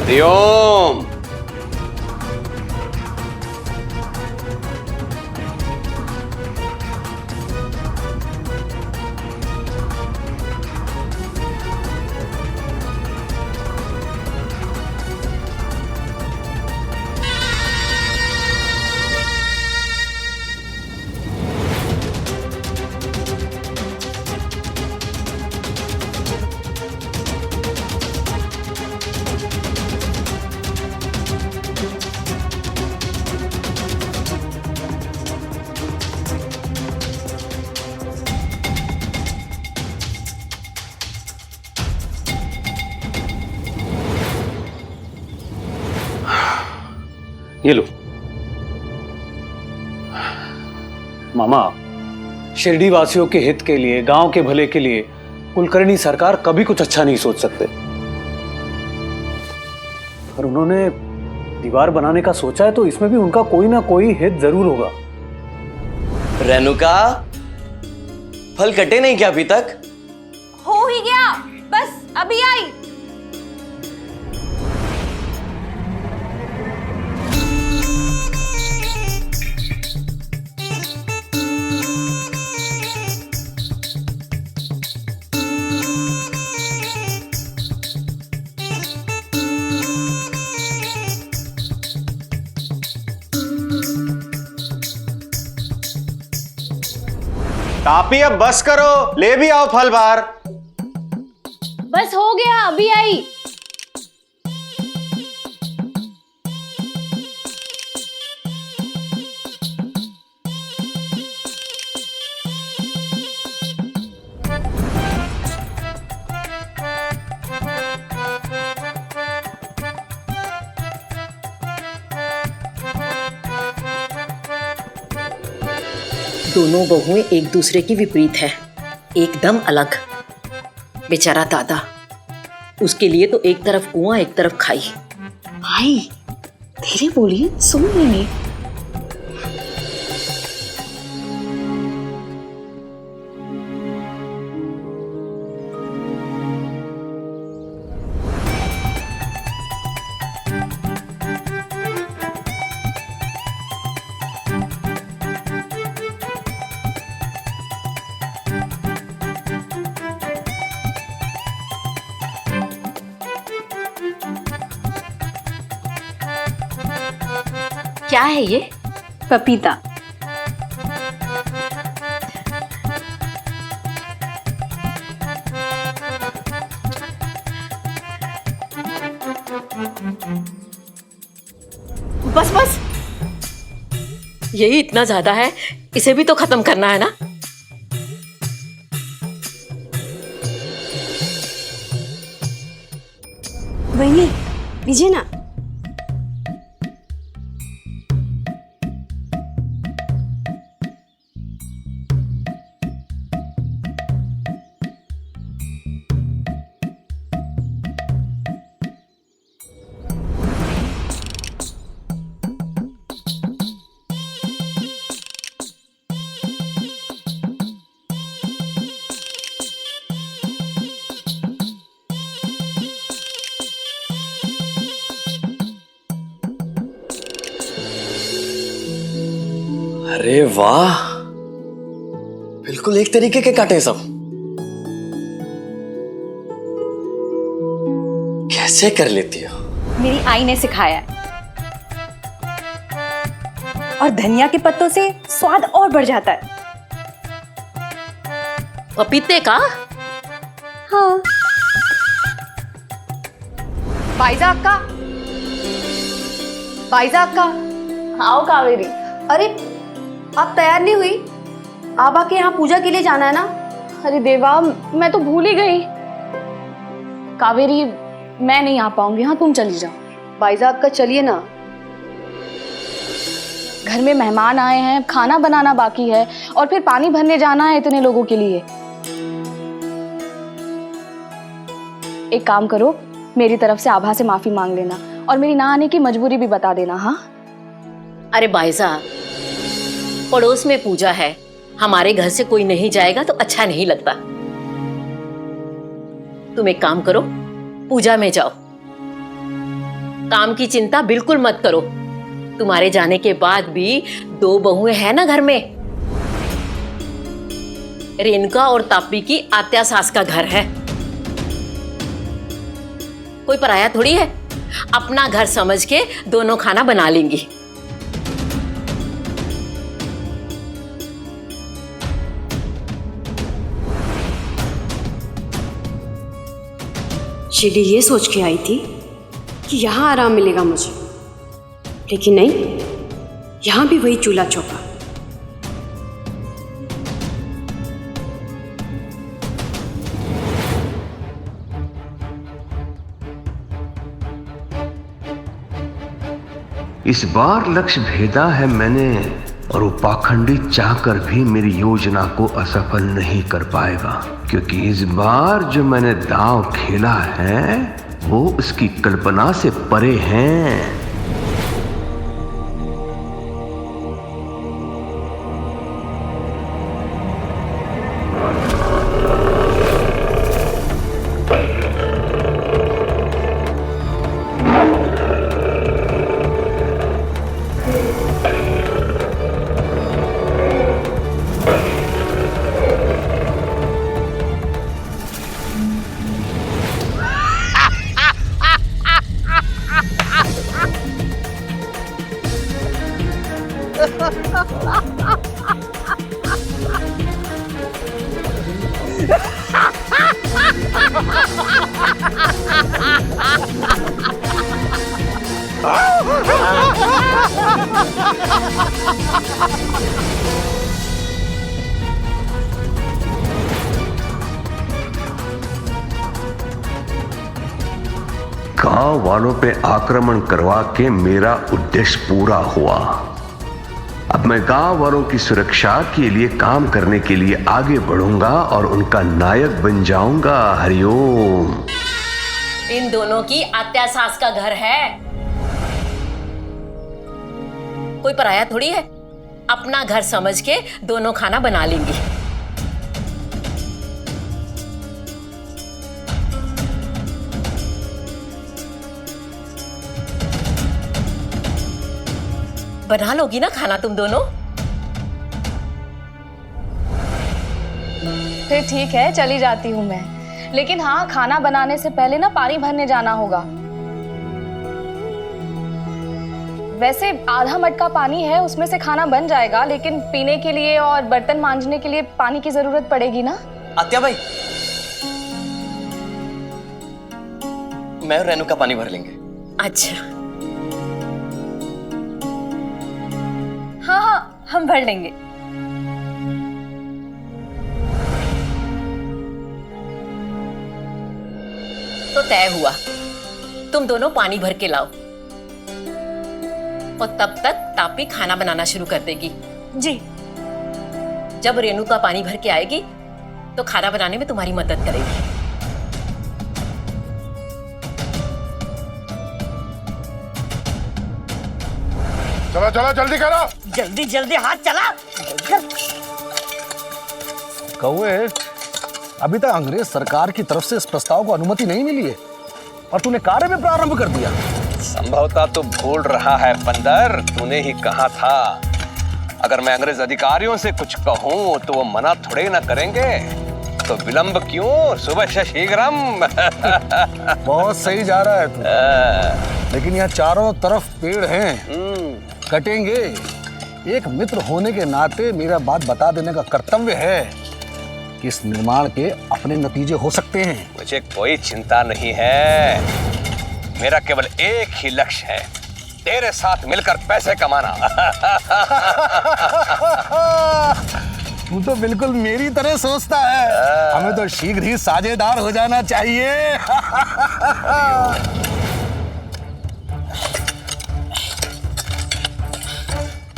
Speaker 15: हरिओम।
Speaker 3: ये लो मामा, शिरडी वासियों के हित के लिए, गांव के भले के लिए कुलकर्णी सरकार कभी कुछ अच्छा नहीं सोच सकते, पर उन्होंने दीवार बनाने का सोचा है तो इसमें भी उनका कोई ना कोई हित जरूर होगा।
Speaker 11: रेणुका, फल कटे नहीं क्या अभी तक?
Speaker 9: हो ही गया, बस अभी आई।
Speaker 11: तापी अब बस करो, ले भी आओ फल बाहर।
Speaker 12: बस हो गया, अभी आई।
Speaker 13: दोनों बहुएं एक दूसरे की विपरीत है, एकदम अलग। बेचारा दादा, उसके लिए तो एक तरफ कुआं एक तरफ खाई।
Speaker 8: भाई धीरे बोलिए, सुन लेंगे।
Speaker 13: क्या है ये?
Speaker 17: पपीता।
Speaker 13: बस बस, यही इतना ज्यादा है, इसे भी तो खत्म करना है ना।
Speaker 17: वही लीजिए ना।
Speaker 11: अरे वाह, बिल्कुल एक तरीके के काटे सब। कैसे कर लेती हो?
Speaker 1: मेरी आई ने सिखाया है। और धनिया के पत्तों से स्वाद और बढ़ जाता है।
Speaker 13: पपीते का?
Speaker 1: हाँ।
Speaker 14: भाईजान का, भाईजान का। आओ कावेरी। अरे आप तैयार नहीं हुई? आबा के यहाँ पूजा के लिए जाना है ना? अरे देवा, मैं तो भूल ही गई। कावेरी, मैं नहीं आ पाऊंगी। हाँ, तुम चली जाओ। भाईजान का चलिए ना, घर में मेहमान आए हैं, खाना बनाना बाकी है और फिर पानी भरने जाना है इतने लोगों के लिए। एक काम करो, मेरी तरफ से आभा से माफी मांग लेना और मेरी ना आने की मजबूरी भी बता देना। हाँ?
Speaker 13: अरे बाइजा, पड़ोस में पूजा है, हमारे घर से कोई नहीं जाएगा तो अच्छा नहीं लगता। तुम एक काम करो, पूजा में जाओ, काम की चिंता बिल्कुल मत करो। तुम्हारे जाने के बाद भी 2 बहुएं हैं ना घर में। रेणुका और तापी की आत्या सास का घर है, कोई पराया थोड़ी है। अपना घर समझ के दोनों खाना बना लेंगी।
Speaker 17: शिरडी ये सोच के आई थी कि यहाँ आराम मिलेगा मुझे, लेकिन नहीं, यहाँ भी वही चूल्हा चौका।
Speaker 15: इस बार लक्ष्य भेदा है मैंने और वो पाखंडी चाहकर भी मेरी योजना को असफल नहीं कर पाएगा, क्योंकि इस बार जो मैंने दांव खेला है वो उसकी कल्पना से परे हैं। गांव वालों पे आक्रमण करवा के मेरा उद्देश्य पूरा हुआ। अब मैं गांव वालों की सुरक्षा के लिए काम करने के लिए आगे बढ़ूंगा और उनका नायक बन जाऊंगा। हरिओम।
Speaker 13: इन दोनों की आत्या सास का घर है, कोई पराया थोड़ी है। अपना घर समझ के दोनों खाना बना लेंगी। बना लोगी ना खाना तुम दोनों?
Speaker 9: फिर ठीक है, चली जाती हूँ मैं। लेकिन हाँ, खाना बनाने से पहले ना पानी भरने जाना होगा। वैसे आधा मटका पानी है, उसमें से खाना बन जाएगा, लेकिन पीने के लिए और बर्तन मांजने के लिए पानी की जरूरत पड़ेगी ना।
Speaker 11: आत्या भाई, मैं और रेणु का पानी भर लेंगे।
Speaker 13: अच्छा
Speaker 1: हाँ हाँ, हम भर लेंगे।
Speaker 13: तो तय हुआ, तुम दोनों पानी भर के लाओ और तब तक तापी खाना बनाना शुरू कर देगी।
Speaker 1: जी।
Speaker 13: जब रेणु का पानी भर के आएगी तो खाना बनाने में तुम्हारी मदद करेगी।
Speaker 2: चलो चलो जल्दी करो।
Speaker 5: जल्दी जल्दी हाथ चला।
Speaker 10: कौए, अभी तक अंग्रेज सरकार की तरफ से इस प्रस्ताव को अनुमति नहीं मिली है और तूने कार्य में प्रारंभ कर दिया।
Speaker 15: संभवतः तो भूल रहा है बंदर, तूने ही कहा था अगर मैं अंग्रेज अधिकारियों से कुछ कहूं तो वो मना थोड़े ना करेंगे, तो विलंब क्यों, सुबह से शीघ्रम।
Speaker 10: बहुत सही जा रहा है तू, लेकिन यहाँ चारों तरफ पेड़ हैं, कटेंगे। एक मित्र होने के नाते मेरा बात बता देने का कर्तव्य है कि इस निर्माण के अपने नतीजे हो सकते हैं।
Speaker 15: मुझे कोई चिंता नहीं है, मेरा केवल एक ही लक्ष्य है, तेरे साथ मिलकर पैसे कमाना।
Speaker 10: तू तो बिल्कुल मेरी तरह सोचता है। हमें तो शीघ्र ही साझेदार हो जाना चाहिए।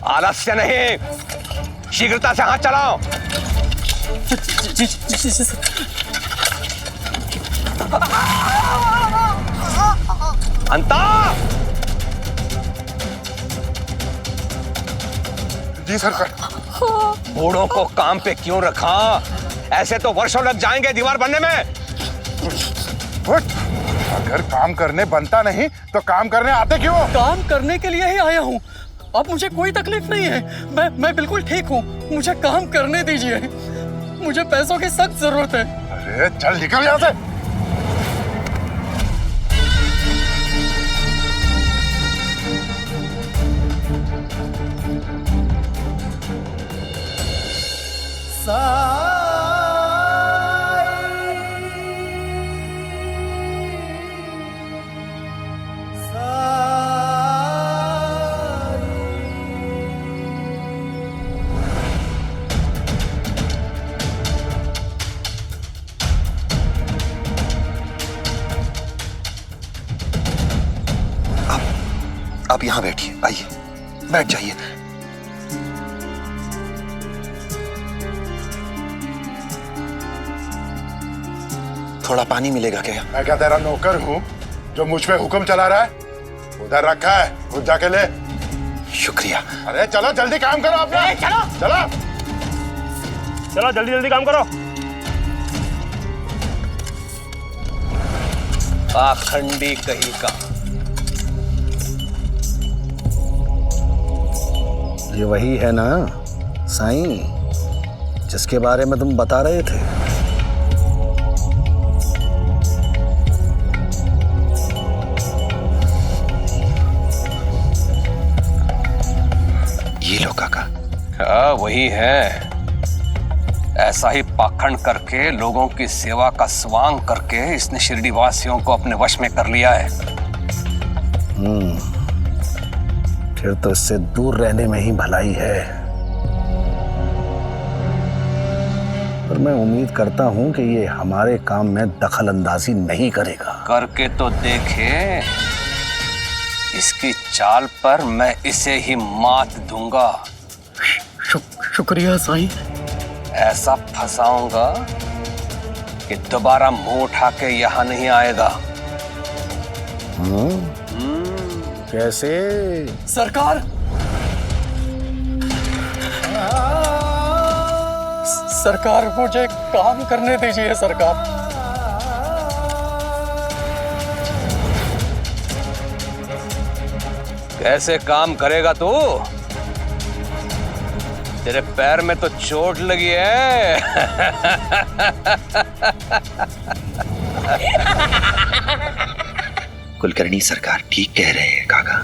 Speaker 15: आलस्य नहीं, शीघ्रता से हाथ चलाओ। अंता।
Speaker 2: जी सरकार।
Speaker 15: बूढ़ों को काम पे क्यों रखा? ऐसे तो वर्षों लग जाएंगे दीवार बनने में।
Speaker 2: अगर काम करने बनता नहीं तो काम करने आते क्यों?
Speaker 11: काम करने के लिए ही आया हूँ। अब मुझे कोई तकलीफ नहीं है, मैं बिल्कुल ठीक हूँ। मुझे काम करने दीजिए, मुझे पैसों की सख्त जरूरत है।
Speaker 2: अरे चल निकल यहाँ से।
Speaker 6: आप यहाँ बैठिए, आइए बैठ जाइए। थोड़ा पानी मिलेगा क्या?
Speaker 2: मैं क्या तेरा नौकर हूँ जो मुझ पे हुक्म चला रहा है? उधर रखा है, खुद जाके ले।
Speaker 6: शुक्रिया।
Speaker 2: अरे चलो जल्दी काम करो अपना।
Speaker 5: चलो
Speaker 2: चलो
Speaker 5: चलो जल्दी जल्दी काम करो।
Speaker 15: पाखंडी कहीं का।
Speaker 10: ये वही है ना साईं, जिसके बारे में तुम बता रहे थे?
Speaker 6: ये लो काका।
Speaker 15: हाँ वही है, ऐसा ही पाखंड करके लोगों की सेवा का स्वांग करके इसने शिरडी वासियों को अपने वश में कर लिया है।
Speaker 10: फिर तो इससे दूर रहने में ही भलाई है। पर मैं उम्मीद करता हूं कि ये हमारे काम में दखल अंदाजी नहीं करेगा।
Speaker 15: करके तो देखे, इसकी चाल पर मैं इसे ही मात दूंगा।
Speaker 11: शुक्रिया साईं।
Speaker 15: ऐसा फंसाऊंगा कि दोबारा मुंह उठा के यहाँ नहीं आएगा।
Speaker 10: कैसे?
Speaker 11: सरकार, सरकार मुझे काम करने दीजिए सरकार।
Speaker 15: कैसे काम करेगा तू? तेरे पैर में तो चोट लगी है।
Speaker 6: कुलकर्णी सरकार ठीक कह रहे हैं काका।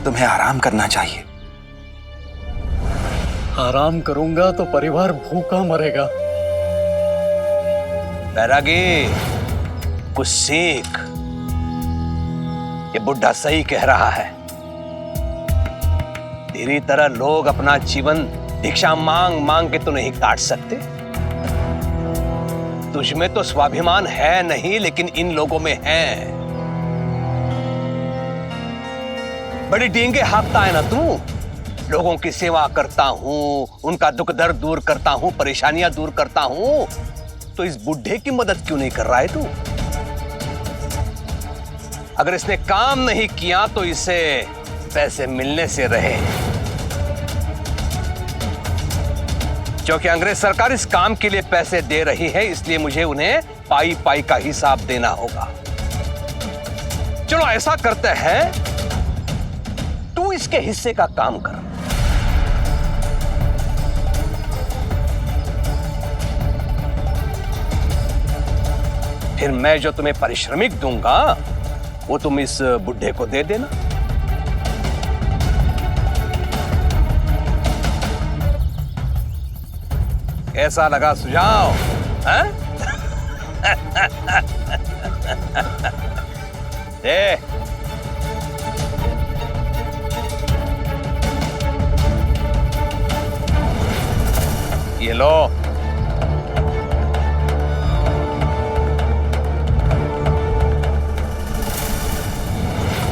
Speaker 6: तुम्हें आराम करना चाहिए।
Speaker 11: आराम करूंगा तो परिवार भूखा मरेगा।
Speaker 15: बैरागी, कुछ सीख। ये बुढ़ा सही कह रहा है। तेरी तरह लोग अपना जीवन भिक्षा मांग मांग के तो नहीं काट सकते। तुझमें तो स्वाभिमान है नहीं, लेकिन इन लोगों में है। बड़ी डींगे हाँकता है ना तू। लोगों की सेवा करता हूं, उनका दुख दर्द दूर करता हूं, परेशानियां दूर करता हूं, तो इस बुढ़े की मदद क्यों नहीं कर रहा है तू? अगर इसने काम नहीं किया तो इसे पैसे मिलने से रहे, क्योंकि अंग्रेज सरकार इस काम के लिए पैसे दे रही है, इसलिए मुझे उन्हें पाई पाई का हिसाब देना होगा। चलो ऐसा करते हैं, तू इसके हिस्से का काम कर। फिर मैं जो तुम्हें पारिश्रमिक दूंगा वो तुम इस बुढ़े को दे देना। कैसा लगा सुझाव? दे। ये लो।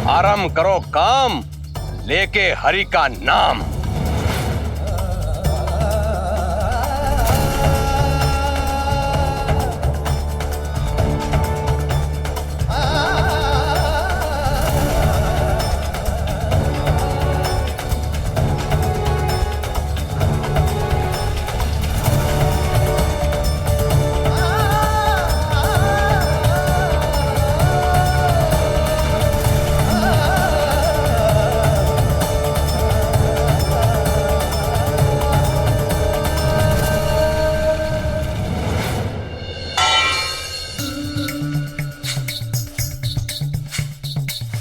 Speaker 15: आराम करो काम, लेके हरि का नाम।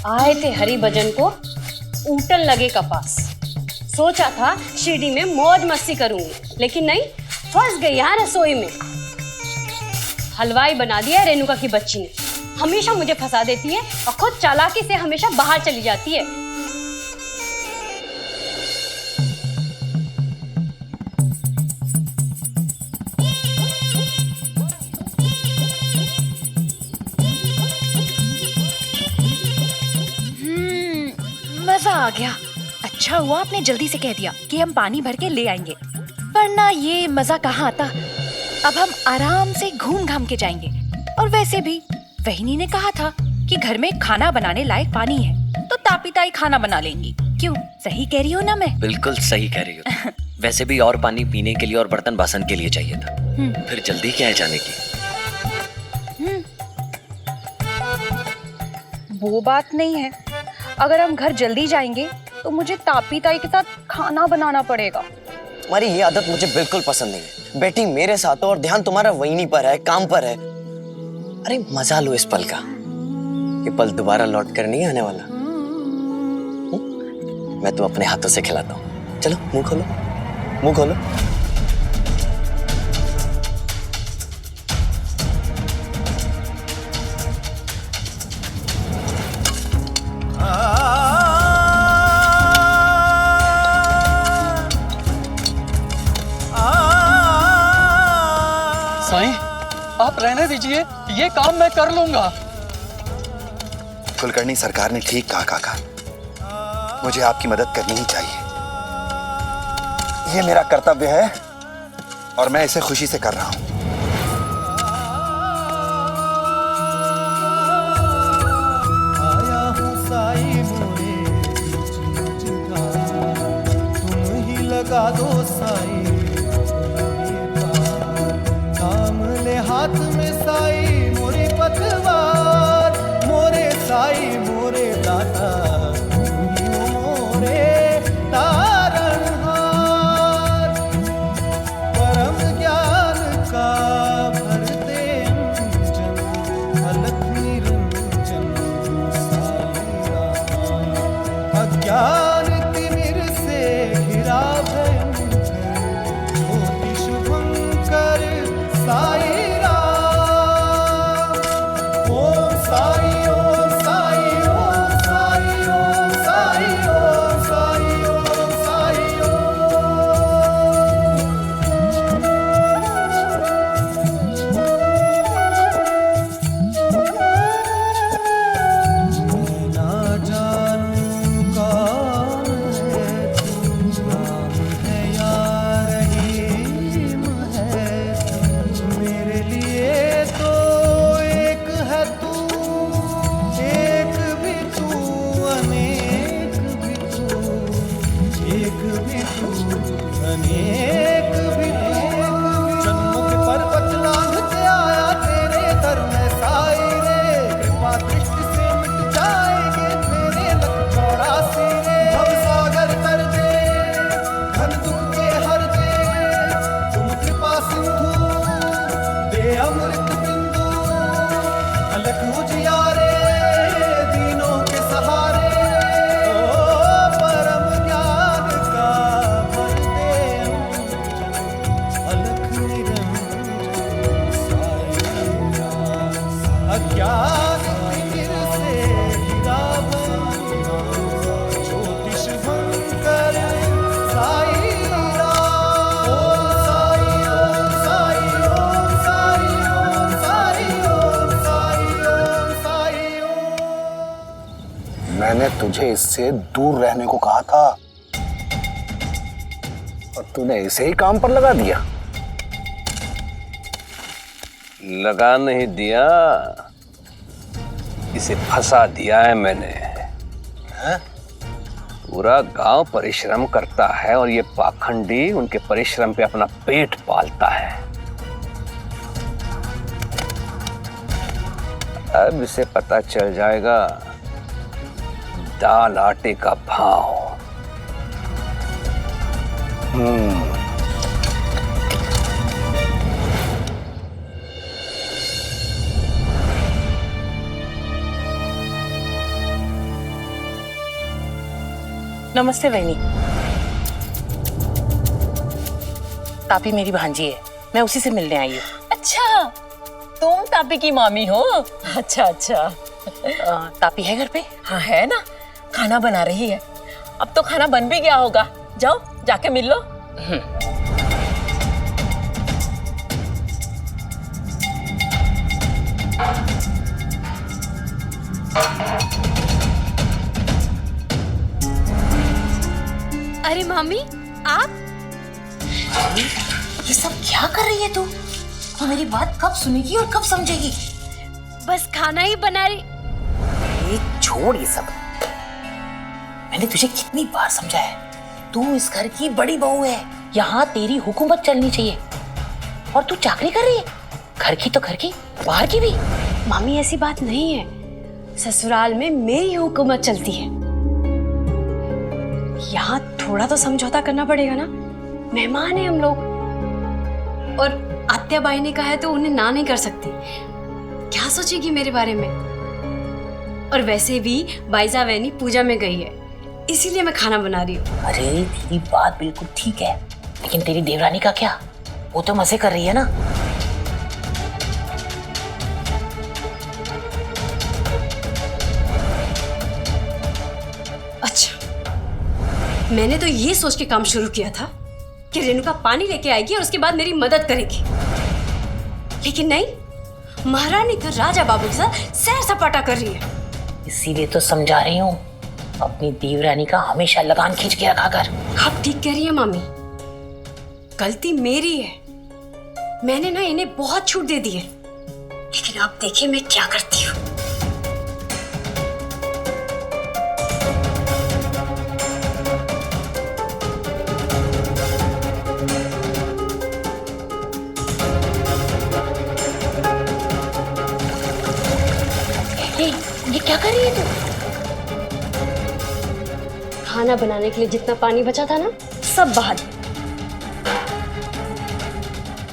Speaker 17: आए थे हरि भजन को ऊटन लगे कपास। सोचा था शिरडी में मौज मस्ती करूंगी, लेकिन नहीं, फंस गई यहाँ रसोई में। हलवाई बना दिया रेणुका की बच्ची ने। हमेशा मुझे फंसा देती है और खुद चालाकी से हमेशा बाहर चली जाती है।
Speaker 1: मजा आ गया। अच्छा हुआ आपने जल्दी से कह दिया कि हम पानी भर के ले आएंगे, वरना ये मजा कहाँ आता। अब हम आराम से घूम घाम के जाएंगे। और वैसे भी वहीनी ने कहा था कि घर में खाना बनाने लायक पानी है, तो तापी ताई खाना बना लेंगी। क्यों, सही कह रही हो ना मैं?
Speaker 16: बिल्कुल सही कह रही हो। वैसे भी और पानी पीने के लिए और बर्तन बासन के लिए चाहिए था। फिर जल्दी क्या है जाने की?
Speaker 1: वो बात नहीं है। अगर हम घर जल्दी जाएंगे तो मुझे तापी ताई के साथ खाना बनाना पड़ेगा।
Speaker 16: तुम्हारी ये आदत मुझे बिल्कुल पसंद नहीं है। बेटी मेरे साथ हो और ध्यान तुम्हारा वहीनी पर है, काम पर है। अरे मजा लो इस पल का। ये पल दोबारा लौट कर नहीं आने वाला। मैं तो अपने हाथों से खिलाता हूँ। चलो मुंह खोलो, मुंह खोलो।
Speaker 11: गोसाई, आप रहने दीजिए, ये काम मैं कर लूंगा।
Speaker 6: कुलकर्णी सरकार ने ठीक कहा काका, मुझे आपकी मदद करनी ही चाहिए। ये मेरा कर्तव्य है और मैं इसे खुशी से कर रहा हूं।
Speaker 18: लगा दो साई, थाम ले हाथ में साई मोरी पतवार, मोरे साई मोरे दाता मोरे तारणहार, परम ज्ञान का भरते अंजन, अलख निरंजन साईया, अज्ञान तिमिर से घिरा साई राम। ओम साई ओम साई ओम साई ओम साई ओम साई ओम साई ना जानू कौन है तू, नाम है या रहीम है, मेरे लिए तो एक है तू, एक भी तू, अनेक भी तू, एक भी तू, अनेक भी तू। जन्मों के पर्वत लांघ के आया तेरे दर में साई रे, कृपा दृष्टि से मिट जाएंगे तेरे लख 84 रे। भव सागर तर दे, घन दुख के हर दे, तुम कृपा सिंधु दे अमृत बिंदु, अलख उजियारे दीनों के सहारे, ओ परम ज्ञान का भर दे अलख निरंजन साईया, अज्ञान तिमिर से घिरा ज्योतिष भंकर साई राम। ओम साई ओम साई ओम साई ओम साई ओम साई ओम साई ओम।
Speaker 10: मैंने तुझे इससे दूर रहने को कहा था और तूने इसे ही काम पर लगा दिया।
Speaker 15: लगा नहीं दिया, इसे फंसा दिया है मैंने। पूरा गांव परिश्रम करता है और ये पाखंडी उनके परिश्रम पे अपना पेट पालता है। अब इसे पता चल जाएगा दाल आटे का भाव।
Speaker 19: नमस्ते बहनी। तापी मेरी भांजी है, मैं उसी से मिलने आई हूँ।
Speaker 13: अच्छा, तुम तापी की मामी हो? अच्छा अच्छा।
Speaker 19: तापी है घर पे?
Speaker 13: हाँ है ना, खाना बना रही है। अब तो खाना बन भी गया होगा, जाओ जाके मिल लो।
Speaker 17: अरे मामी, आप
Speaker 19: ये सब क्या कर रही है तू? तो मेरी बात कब सुनेगी और कब समझेगी?
Speaker 17: बस खाना ही बना रही।
Speaker 19: ये छोड़ ये सब। मैंने तुझे कितनी बार समझाया है, तू इस घर की बड़ी बहू है, यहाँ तेरी हुकूमत चलनी चाहिए। और तू चाकरी कर रही है, घर की तो घर की, बाहर की भी।
Speaker 17: मामी ऐसी बात नहीं है, ससुराल में मेरी हुकूमत चलती है। यहाँ थोड़ा तो समझौता करना पड़ेगा ना, मेहमान है हम लोग। और आत्याबाई ने कहा है तो उन्हें ना नहीं कर सकती। क्या सोचेगी मेरे बारे में? और वैसे भी बाइजा वैनी पूजा में गई है, इसीलिए मैं खाना बना रही हूँ।
Speaker 19: अरे तेरी बात बिल्कुल ठीक है, लेकिन तेरी देवरानी का क्या? वो तो मजे कर रही है ना।
Speaker 17: मैंने तो ये सोच के काम शुरू किया था कि रेणुका पानी लेके आएगी और उसके बाद मेरी मदद करेगी। लेकिन नहीं, महारानी तो राजा बाबू के साथ सैर सपाटा कर रही है।
Speaker 19: इसीलिए तो समझा रही हूँ, अपनी देवरानी का हमेशा लगान खींच के रखा कर।
Speaker 17: आप ठीक कह रही है मामी, गलती मेरी है। मैंने ना इन्हें बहुत छूट दे दी है, लेकिन आप देखिए मैं क्या करती हूँ।
Speaker 19: ये क्या कर रही है तू?
Speaker 17: खाना बनाने के लिए जितना पानी बचा था ना, सब बहा दिया।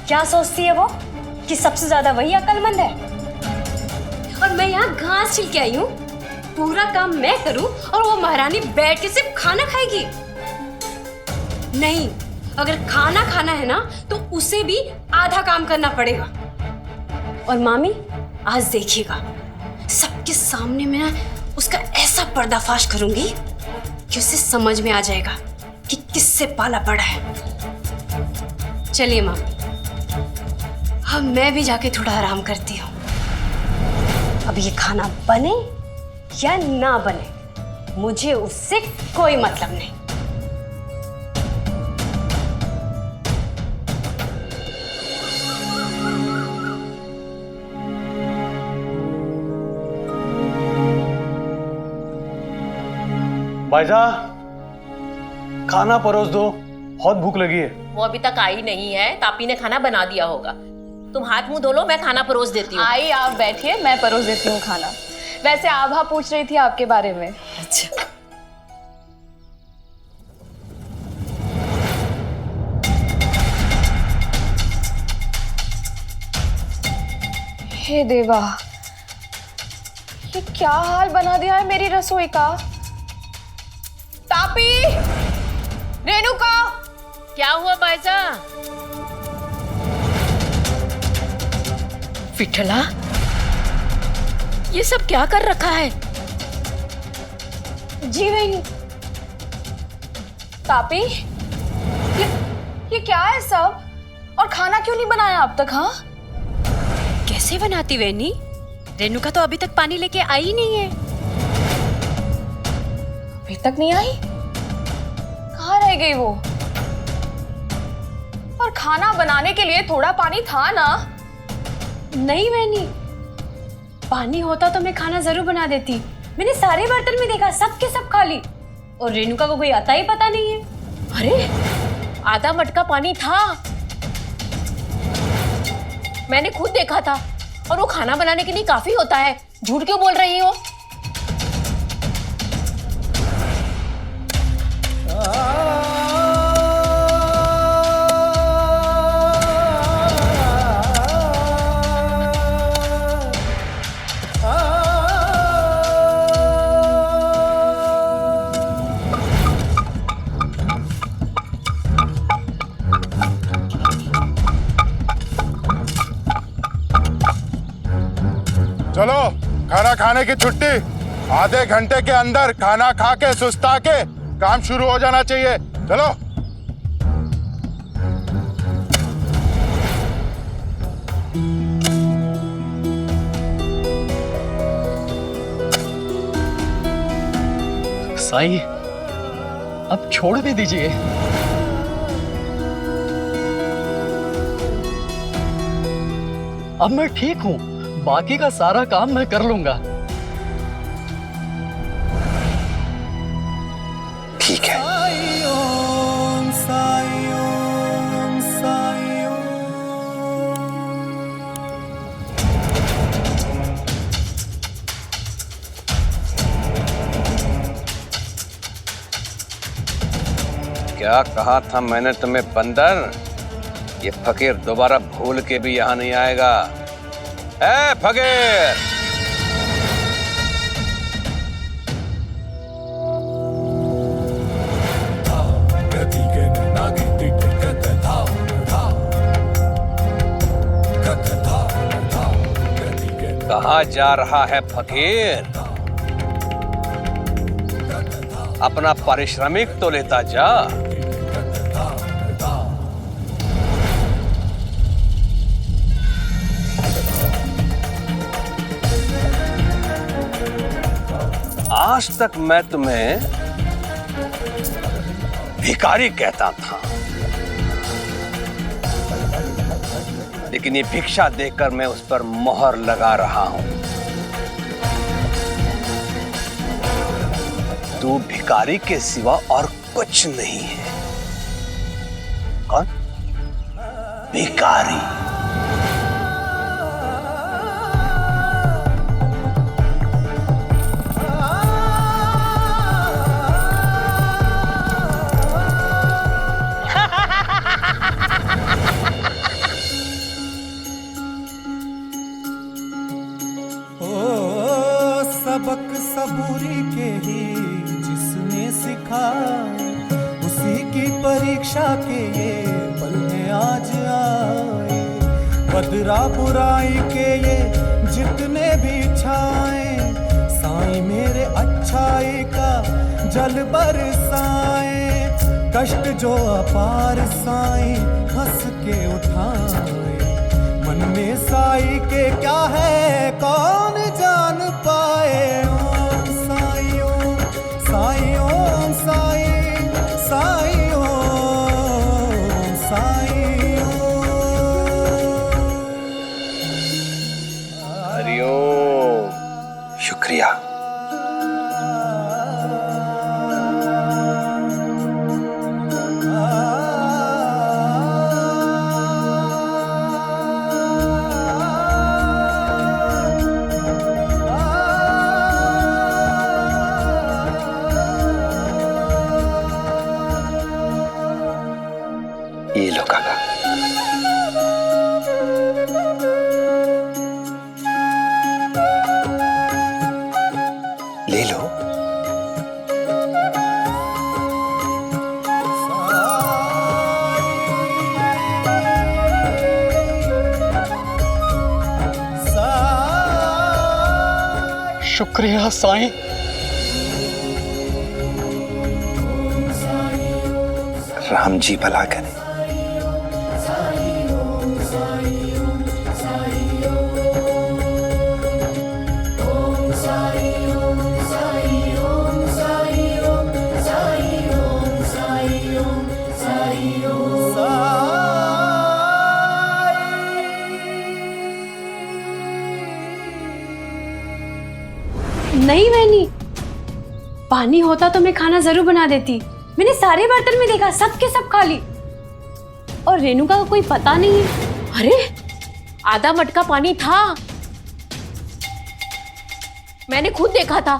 Speaker 17: क्या सोचती है वो कि सबसे ज्यादा वही अक्लमंद है? और मैं यहाँ घास छिल के आई हूँ, पूरा काम मैं करूँ और वो महारानी बैठ के सिर्फ खाना खाएगी? नहीं, अगर खाना खाना है ना तो उसे भी आधा काम करना पड़ेगा। और मामी आज देखिएगा, सबके सामने मैं ना उसका ऐसा पर्दाफाश करूंगी कि उसे समझ में आ जाएगा कि किससे पाला पड़ा है। चलिए मामी, अब मैं भी जाके थोड़ा आराम करती हूँ। अब ये खाना बने या ना बने, मुझे उससे कोई मतलब नहीं।
Speaker 3: भाईसाहब, खाना परोस दो, बहुत भूख लगी है।
Speaker 13: वो अभी तक आई नहीं है, तापी ने खाना बना दिया होगा। तुम हाथ मुंह धो लो, मैं खाना परोस देती हूँ।
Speaker 9: आई, आप बैठिए, मैं परोस देती हूँ खाना। वैसे आभा पूछ रही थी आपके बारे में।
Speaker 17: अच्छा,
Speaker 9: हे देवा, ये क्या हाल बना दिया है मेरी रसोई का। तापी, रेणुका,
Speaker 13: क्या हुआ भाईजा?
Speaker 1: विठला, ये सब क्या कर रखा है?
Speaker 9: जी वही। तापी, ये क्या है सब? और खाना क्यों नहीं बनाया अब तक? हाँ,
Speaker 1: कैसे बनाती वेनी? रेणुका तो अभी तक पानी लेके आई ही नहीं है।
Speaker 9: अभी तक नहीं आई? कहाँ रह गई वो? और खाना बनाने के लिए थोड़ा पानी था ना?
Speaker 17: नहीं वैनी, पानी होता तो मैं खाना जरूर बना देती। मैंने सारे बर्तन में देखा, सब के सब खाली, और रेणुका को कोई आता ही पता नहीं है।
Speaker 13: अरे, आधा मटका पानी था, मैंने खुद देखा था। और वो खाना बनाने के लिए काफी होता है, झूठ क्यों बोल रही हो?
Speaker 2: चलो, खाना खाने की छुट्टी। आधे घंटे के अंदर खाना खा के सुस्ता के काम शुरू हो जाना चाहिए। चलो।
Speaker 11: साईं, अब छोड़ भी दीजिए। अब मैं ठीक हूँ, बाकी का सारा काम मैं कर लूंगा।
Speaker 6: ठीक है।
Speaker 15: क्या कहा था मैंने तुम्हें बंदर? ये फकीर दोबारा भूल के भी यहाँ नहीं आएगा। ए फकीर! कहाँ जा रहा है फकीर? अपना पारिश्रमिक तो लेता जा। आज तक मैं तुम्हें भिखारी कहता था, लेकिन ये भिक्षा देकर मैं उस पर मोहर लगा रहा हूं। तू भिखारी के सिवा और कुछ नहीं है। कौन? भिखारी।
Speaker 18: सबक सबूरी के ही जिसने सिखाए, उसी की परीक्षा के ये पल में आज आए। बदरा बुराई के ये जितने भी छाए, साईं मेरे अच्छाई का जल बरसाए। कष्ट जो अपार साईं हंस के उठाए, मन में साईं के क्या है कौन जान पाए। ओम साईं ओम साईं ओम साईं साईं ओम साईं
Speaker 15: हरिओम।
Speaker 6: शुक्रिया। ये लो काका। ले लो।
Speaker 11: शुक्रिया साईं।
Speaker 6: राम जी भला करें।
Speaker 12: नहीं वैनी, पानी होता तो मैं खाना जरूर बना देती। मैंने सारे बर्तन में देखा, सब के सब खाली, और रेणुका का कोई पता नहीं है।
Speaker 13: अरे आधा मटका पानी था, मैंने खुद देखा था,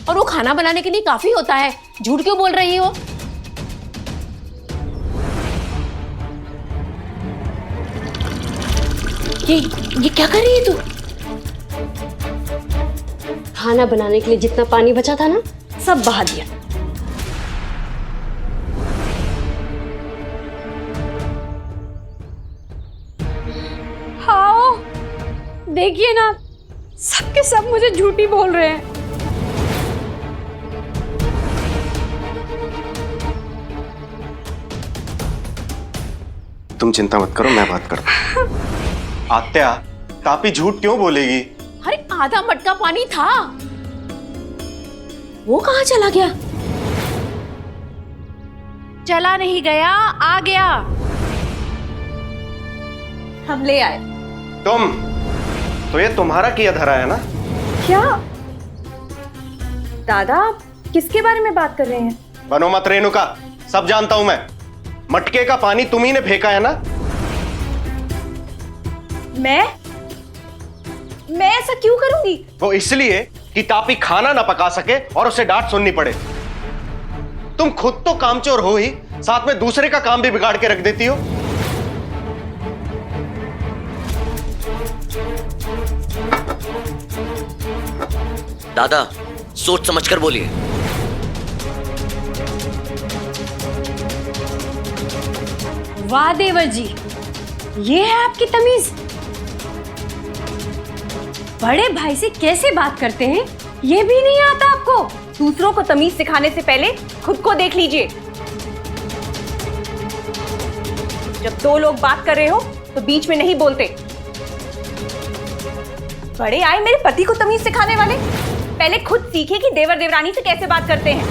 Speaker 13: और वो खाना बनाने के लिए काफी होता है। झूठ क्यों बोल रही हो? ये क्या कर रही है तू?
Speaker 12: खाना बनाने के लिए जितना पानी बचा था ना, सब बहा दिया। हाँ, देखिए ना, सबके सब मुझे झूठी बोल रहे हैं।
Speaker 7: तुम चिंता मत करो, मैं बात करता हूं। आत्या, तापी झूठ क्यों बोलेगी?
Speaker 13: अरे आधा मटका पानी था, वो कहाँ चला गया?
Speaker 1: चला नहीं गया, आ गया। हम ले आए।
Speaker 7: तुम तो ये तुम्हारा किया धरा है ना?
Speaker 1: क्या दादा, किसके बारे में बात कर रहे हैं?
Speaker 7: बनो मत रेणुका, सब जानता हूं मैं। मटके का पानी तुम्ही ने फेंका है ना?
Speaker 1: मैं ऐसा क्यों करूंगी?
Speaker 7: वो इसलिए कि तापी खाना ना पका सके और उसे डांट सुननी पड़े। तुम खुद तो कामचोर हो ही, साथ में दूसरे का काम भी बिगाड़ के रख देती हो।
Speaker 16: दादा, सोच समझ कर बोलिए।
Speaker 12: वाह देवर जी, ये है आपकी तमीज। बड़े भाई से कैसे बात करते हैं, ये भी नहीं आता आपको?
Speaker 1: दूसरों को तमीज सिखाने से पहले खुद को देख लीजिए। जब दो लोग बात कर रहे हो तो बीच में नहीं बोलते। बड़े आए मेरे पति को तमीज सिखाने वाले। पहले खुद सीखे कि देवर देवरानी से कैसे बात करते हैं।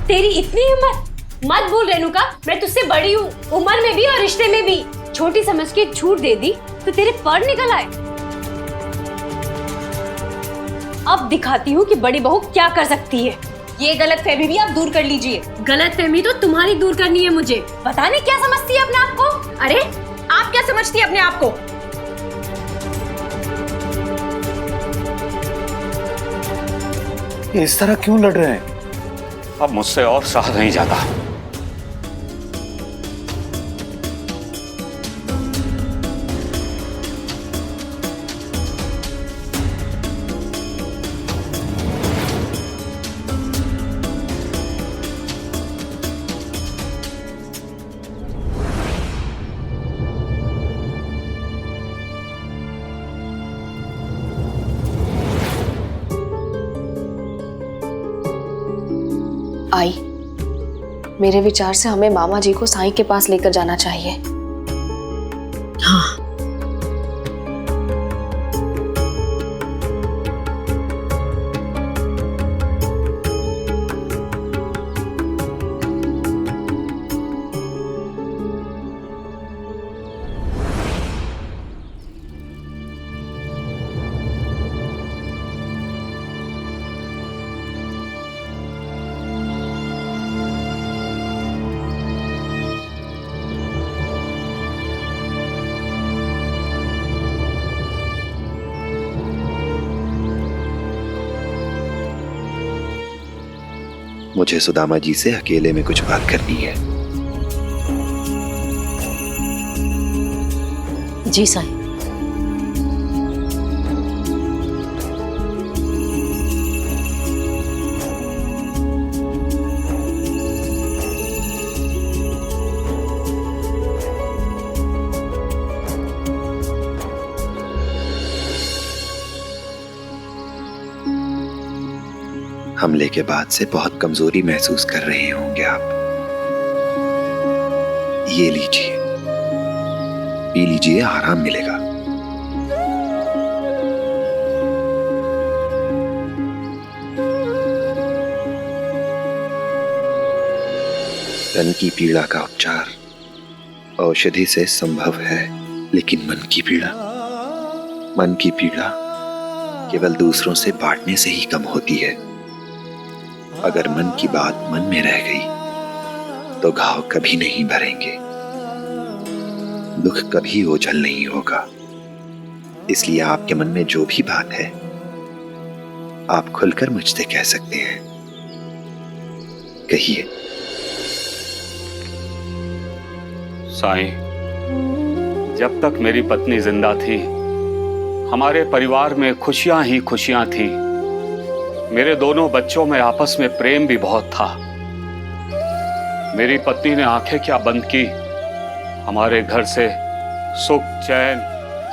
Speaker 17: तेरी इतनी हिम्मत? मत भूल रेणुका, मैं तुझसे बड़ी हूँ, उम्र में भी और रिश्ते में भी। छोटी समझ के झूठ दे दी तो तेरे पर निकल आए। अब दिखाती हूँ कि बड़ी बहू क्या कर सकती है।
Speaker 1: ये गलतफहमी भी आप दूर कर लीजिए।
Speaker 17: गलतफहमी तो तुम्हारी दूर करनी है मुझे।
Speaker 1: पता नहीं क्या समझती है अपने आप को। अरे आप क्या समझती है अपने आप को?
Speaker 3: इस तरह क्यों लड़ रहे हैं?
Speaker 15: अब मुझसे और सहा नहीं जाता।
Speaker 9: आई, मेरे विचार से हमें मामा जी को साईं के पास लेकर जाना चाहिए।
Speaker 17: हाँ,
Speaker 6: मुझे सुदामा जी से अकेले में कुछ बात करनी है।
Speaker 17: जी साईं।
Speaker 6: हमले के बाद से बहुत कमजोरी महसूस कर रहे होंगे आप। ये लीजिए, पी लीजिए, आराम मिलेगा। तन की पीड़ा का उपचार औषधि से संभव है, लेकिन मन की पीड़ा केवल दूसरों से बांटने से ही कम होती है। अगर मन की बात मन में रह गई तो घाव कभी नहीं भरेंगे, दुख कभी ओझल नहीं होगा। इसलिए आपके मन में जो भी बात है आप खुलकर मुझसे कह सकते हैं। कहिए।
Speaker 15: साईं, जब तक मेरी पत्नी जिंदा थी हमारे परिवार में खुशियां ही खुशियां थी। मेरे दोनों बच्चों में आपस में प्रेम भी बहुत था। मेरी पत्नी ने आंखें क्या बंद की, हमारे घर से सुख चैन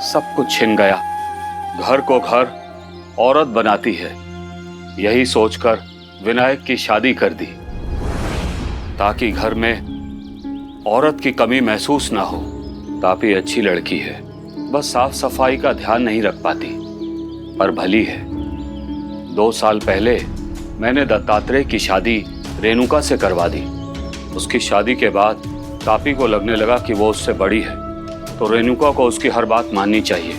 Speaker 15: सब कुछ छिन गया। घर को घर औरत बनाती है, यही सोचकर विनायक की शादी कर दी ताकि घर में औरत की कमी महसूस ना हो। तापी अच्छी लड़की है, बस साफ सफाई का ध्यान नहीं रख पाती, पर भली है। 2 साल पहले मैंने दत्तात्रेय की शादी रेणुका से करवा दी। उसकी शादी के बाद तापी को लगने लगा कि वो उससे बड़ी है, तो रेणुका को उसकी हर बात माननी चाहिए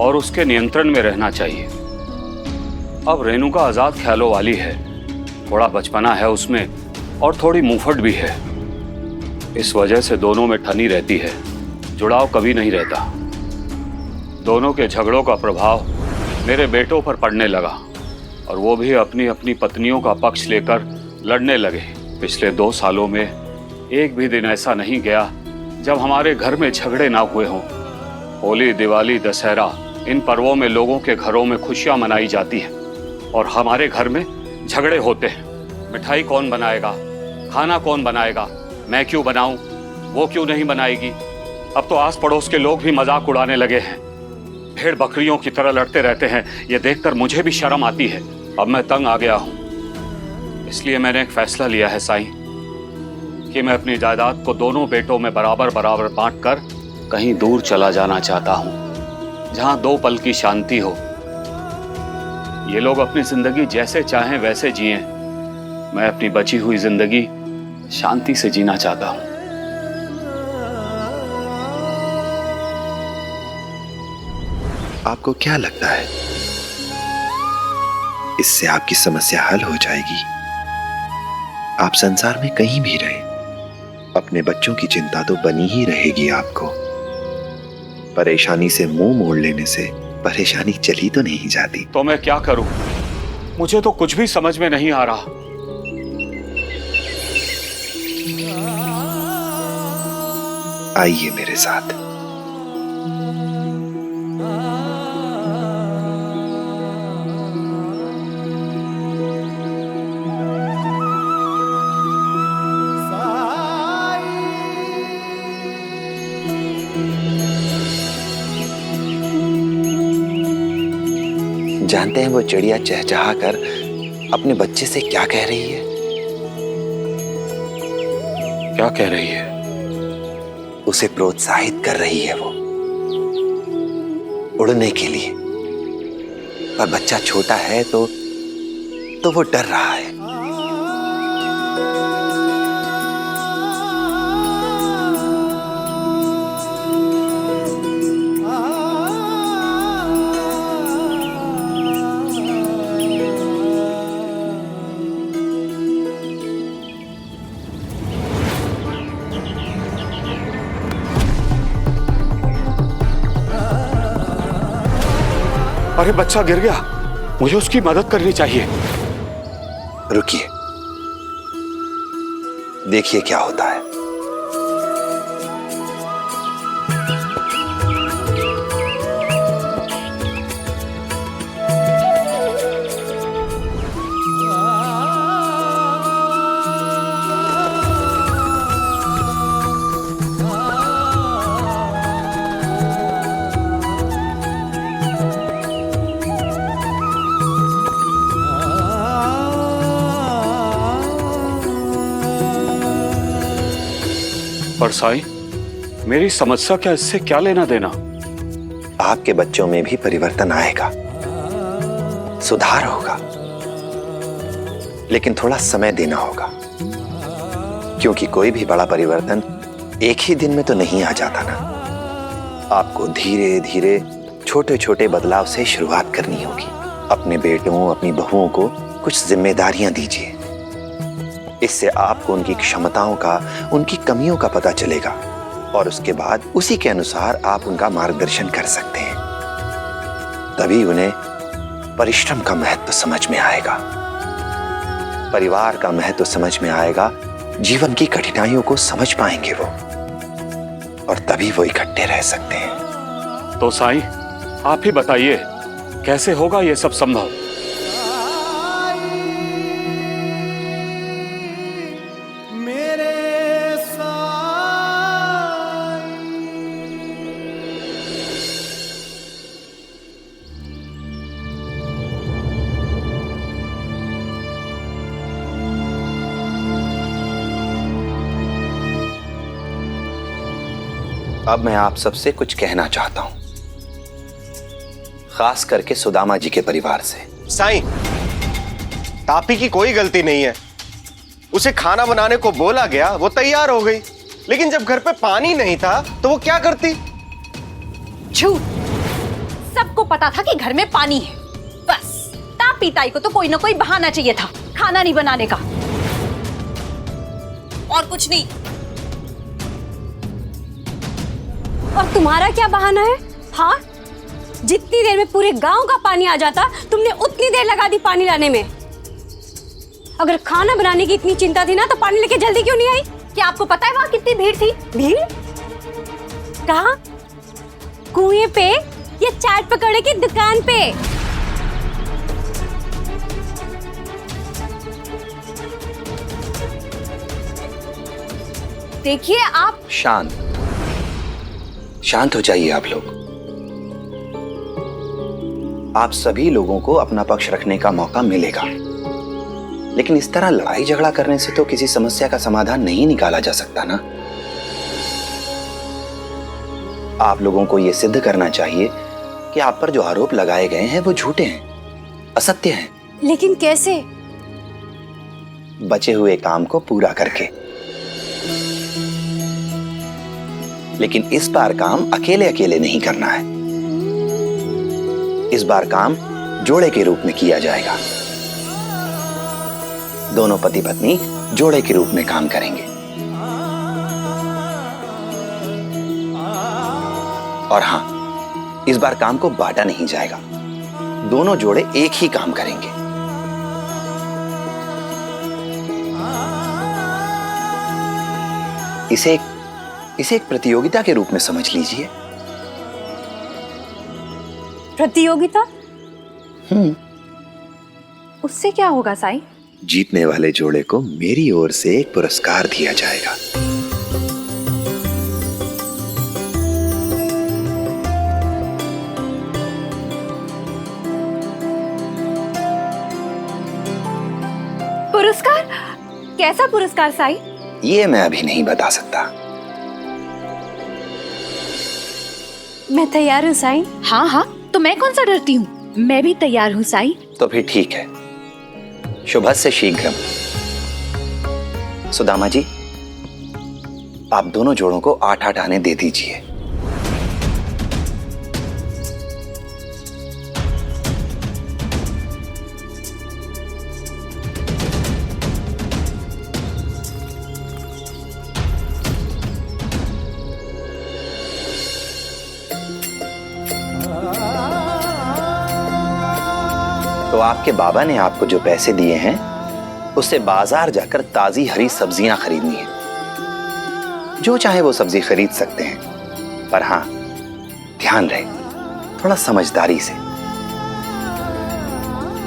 Speaker 15: और उसके नियंत्रण में रहना चाहिए। अब रेणुका आजाद ख्यालों वाली है, थोड़ा बचपना है उसमें और थोड़ी मुंहफट भी है। इस वजह से दोनों में ठनी रहती है, जुड़ाव कभी नहीं रहता। दोनों के झगड़ों का प्रभाव मेरे बेटों पर पड़ने लगा और वो भी अपनी अपनी पत्नियों का पक्ष लेकर लड़ने लगे। पिछले 2 सालों में एक भी दिन ऐसा नहीं गया जब हमारे घर में झगड़े ना हुए हों। होली, दिवाली, दशहरा, इन पर्वों में लोगों के घरों में खुशियां मनाई जाती हैं और हमारे घर में झगड़े होते हैं। मिठाई कौन बनाएगा, खाना कौन बनाएगा, मैं क्यों बनाऊं, वो क्यों नहीं बनाएगी। अब तो आस पड़ोस के लोग भी मजाक उड़ाने लगे हैं। भेड़ बकरियों की तरह लड़ते रहते हैं, ये देखकर मुझे भी शर्म आती है। अब मैं तंग आ गया हूं। इसलिए मैंने एक फैसला लिया है साईं कि मैं अपनी जायदाद को दोनों बेटों में बराबर बराबर बांटकर कहीं दूर चला जाना चाहता हूं, जहां 2 पल की शांति हो।
Speaker 3: ये लोग अपनी जिंदगी जैसे चाहें वैसे जिएं। मैं अपनी बची हुई जिंदगी शांति से जीना चाहता हूं।
Speaker 6: आपको क्या लगता है इससे आपकी समस्या हल हो जाएगी? आप संसार में कहीं भी रहे, अपने बच्चों की चिंता तो बनी ही रहेगी आपको। परेशानी से मुंह मोड़ लेने से परेशानी चली तो नहीं जाती।
Speaker 3: तो मैं क्या करूं? मुझे तो कुछ भी समझ में नहीं आ रहा।
Speaker 6: आइए मेरे साथ। जानते हैं वो चिड़िया चहचहा कर अपने बच्चे से क्या कह रही है?
Speaker 3: क्या कह रही है?
Speaker 6: उसे प्रोत्साहित कर रही है वो उड़ने के लिए। पर बच्चा छोटा है तो वो डर रहा है।
Speaker 3: अरे बच्चा गिर गया, मुझे उसकी मदद करनी चाहिए।
Speaker 6: रुकिए, देखिए क्या होता है।
Speaker 3: पर साईं, मेरी समस्या क्या इससे क्या लेना देना?
Speaker 6: आपके बच्चों में भी परिवर्तन आएगा, सुधार होगा, लेकिन थोड़ा समय देना होगा, क्योंकि कोई भी बड़ा परिवर्तन एक ही दिन में तो नहीं आ जाता ना। आपको धीरे धीरे छोटे छोटे बदलाव से शुरुआत करनी होगी। अपने बेटों, अपनी बहुओं को कुछ जिम्मेदारियां दीजिए। इससे आपको उनकी क्षमताओं का, उनकी कमियों का पता चलेगा और उसके बाद उसी के अनुसार आप उनका मार्गदर्शन कर सकते हैं। तभी उन्हें परिश्रम का महत्व समझ में आएगा, परिवार का महत्व समझ में आएगा, जीवन की कठिनाइयों को समझ पाएंगे वो, और तभी वो इकट्ठे रह सकते हैं।
Speaker 3: तो साईं, आप ही बताइए कैसे होगा ये सब संभव?
Speaker 6: अब मैं आप सबसे कुछ कहना चाहता हूं, खास करके सुदामा जी के परिवार से।
Speaker 7: साईं, तापी की कोई गलती नहीं है। उसे खाना बनाने को बोला गया, वो तैयार हो गई, लेकिन जब घर पे पानी नहीं था तो वो क्या करती?
Speaker 1: झूठ। सबको पता था कि घर में पानी है, बस तापी ताई को तो कोई ना कोई बहाना चाहिए था खाना नहीं बनाने का, और कुछ नहीं।
Speaker 12: और तुम्हारा क्या बहाना है? हाँ, जितनी देर में पूरे गांव का पानी आ जाता, तुमने उतनी देर लगा दी पानी लाने में। अगर खाना बनाने की इतनी चिंता थी ना, तो पानी लेके जल्दी क्यों नहीं आई?
Speaker 1: क्या आपको पता है वहां कितनी भीड़ थी?
Speaker 12: भीड़? कहाँ? कुएं पे या चाट पकौड़े की दुकान पे?
Speaker 1: देखिए आप
Speaker 6: शांत हो जाइए आप लोग। आप सभी लोगों को अपना पक्ष रखने का मौका मिलेगा, लेकिन इस तरह लड़ाई झगड़ा करने से तो किसी समस्या का समाधान नहीं निकाला जा सकता ना। आप लोगों को यह सिद्ध करना चाहिए कि आप पर जो आरोप लगाए गए हैं वो झूठे हैं। असत्य हैं।
Speaker 12: लेकिन कैसे?
Speaker 6: बचे हुए काम को पूरा करके। लेकिन इस बार काम अकेले अकेले नहीं करना है। इस बार काम जोड़े के रूप में किया जाएगा। दोनों पति पत्नी जोड़े के रूप में काम करेंगे। और हां, इस बार काम को बांटा नहीं जाएगा। दोनों जोड़े एक ही काम करेंगे। इसे एक प्रतियोगिता के रूप में समझ लीजिए।
Speaker 12: प्रतियोगिता?
Speaker 1: उससे क्या होगा साई?
Speaker 6: जीतने वाले जोड़े को मेरी ओर से एक पुरस्कार दिया जाएगा।
Speaker 1: पुरस्कार? कैसा पुरस्कार साई?
Speaker 6: ये मैं अभी नहीं बता सकता।
Speaker 12: मैं तैयार हूँ साई।
Speaker 1: हाँ हाँ, तो मैं कौन सा डरती हूँ, मैं भी तैयार हूँ साई।
Speaker 6: तो फिर ठीक है। शुभस्य शीघ्रम। सुदामा जी, आप दोनों जोड़ों को 8-8 आने दे दीजिए। तो आपके बाबा ने आपको जो पैसे दिए हैं उससे बाजार जाकर ताजी हरी सब्जियां खरीदनी है। जो चाहे वो सब्जी खरीद सकते हैं, पर हां, ध्यान रहे थोड़ा समझदारी से।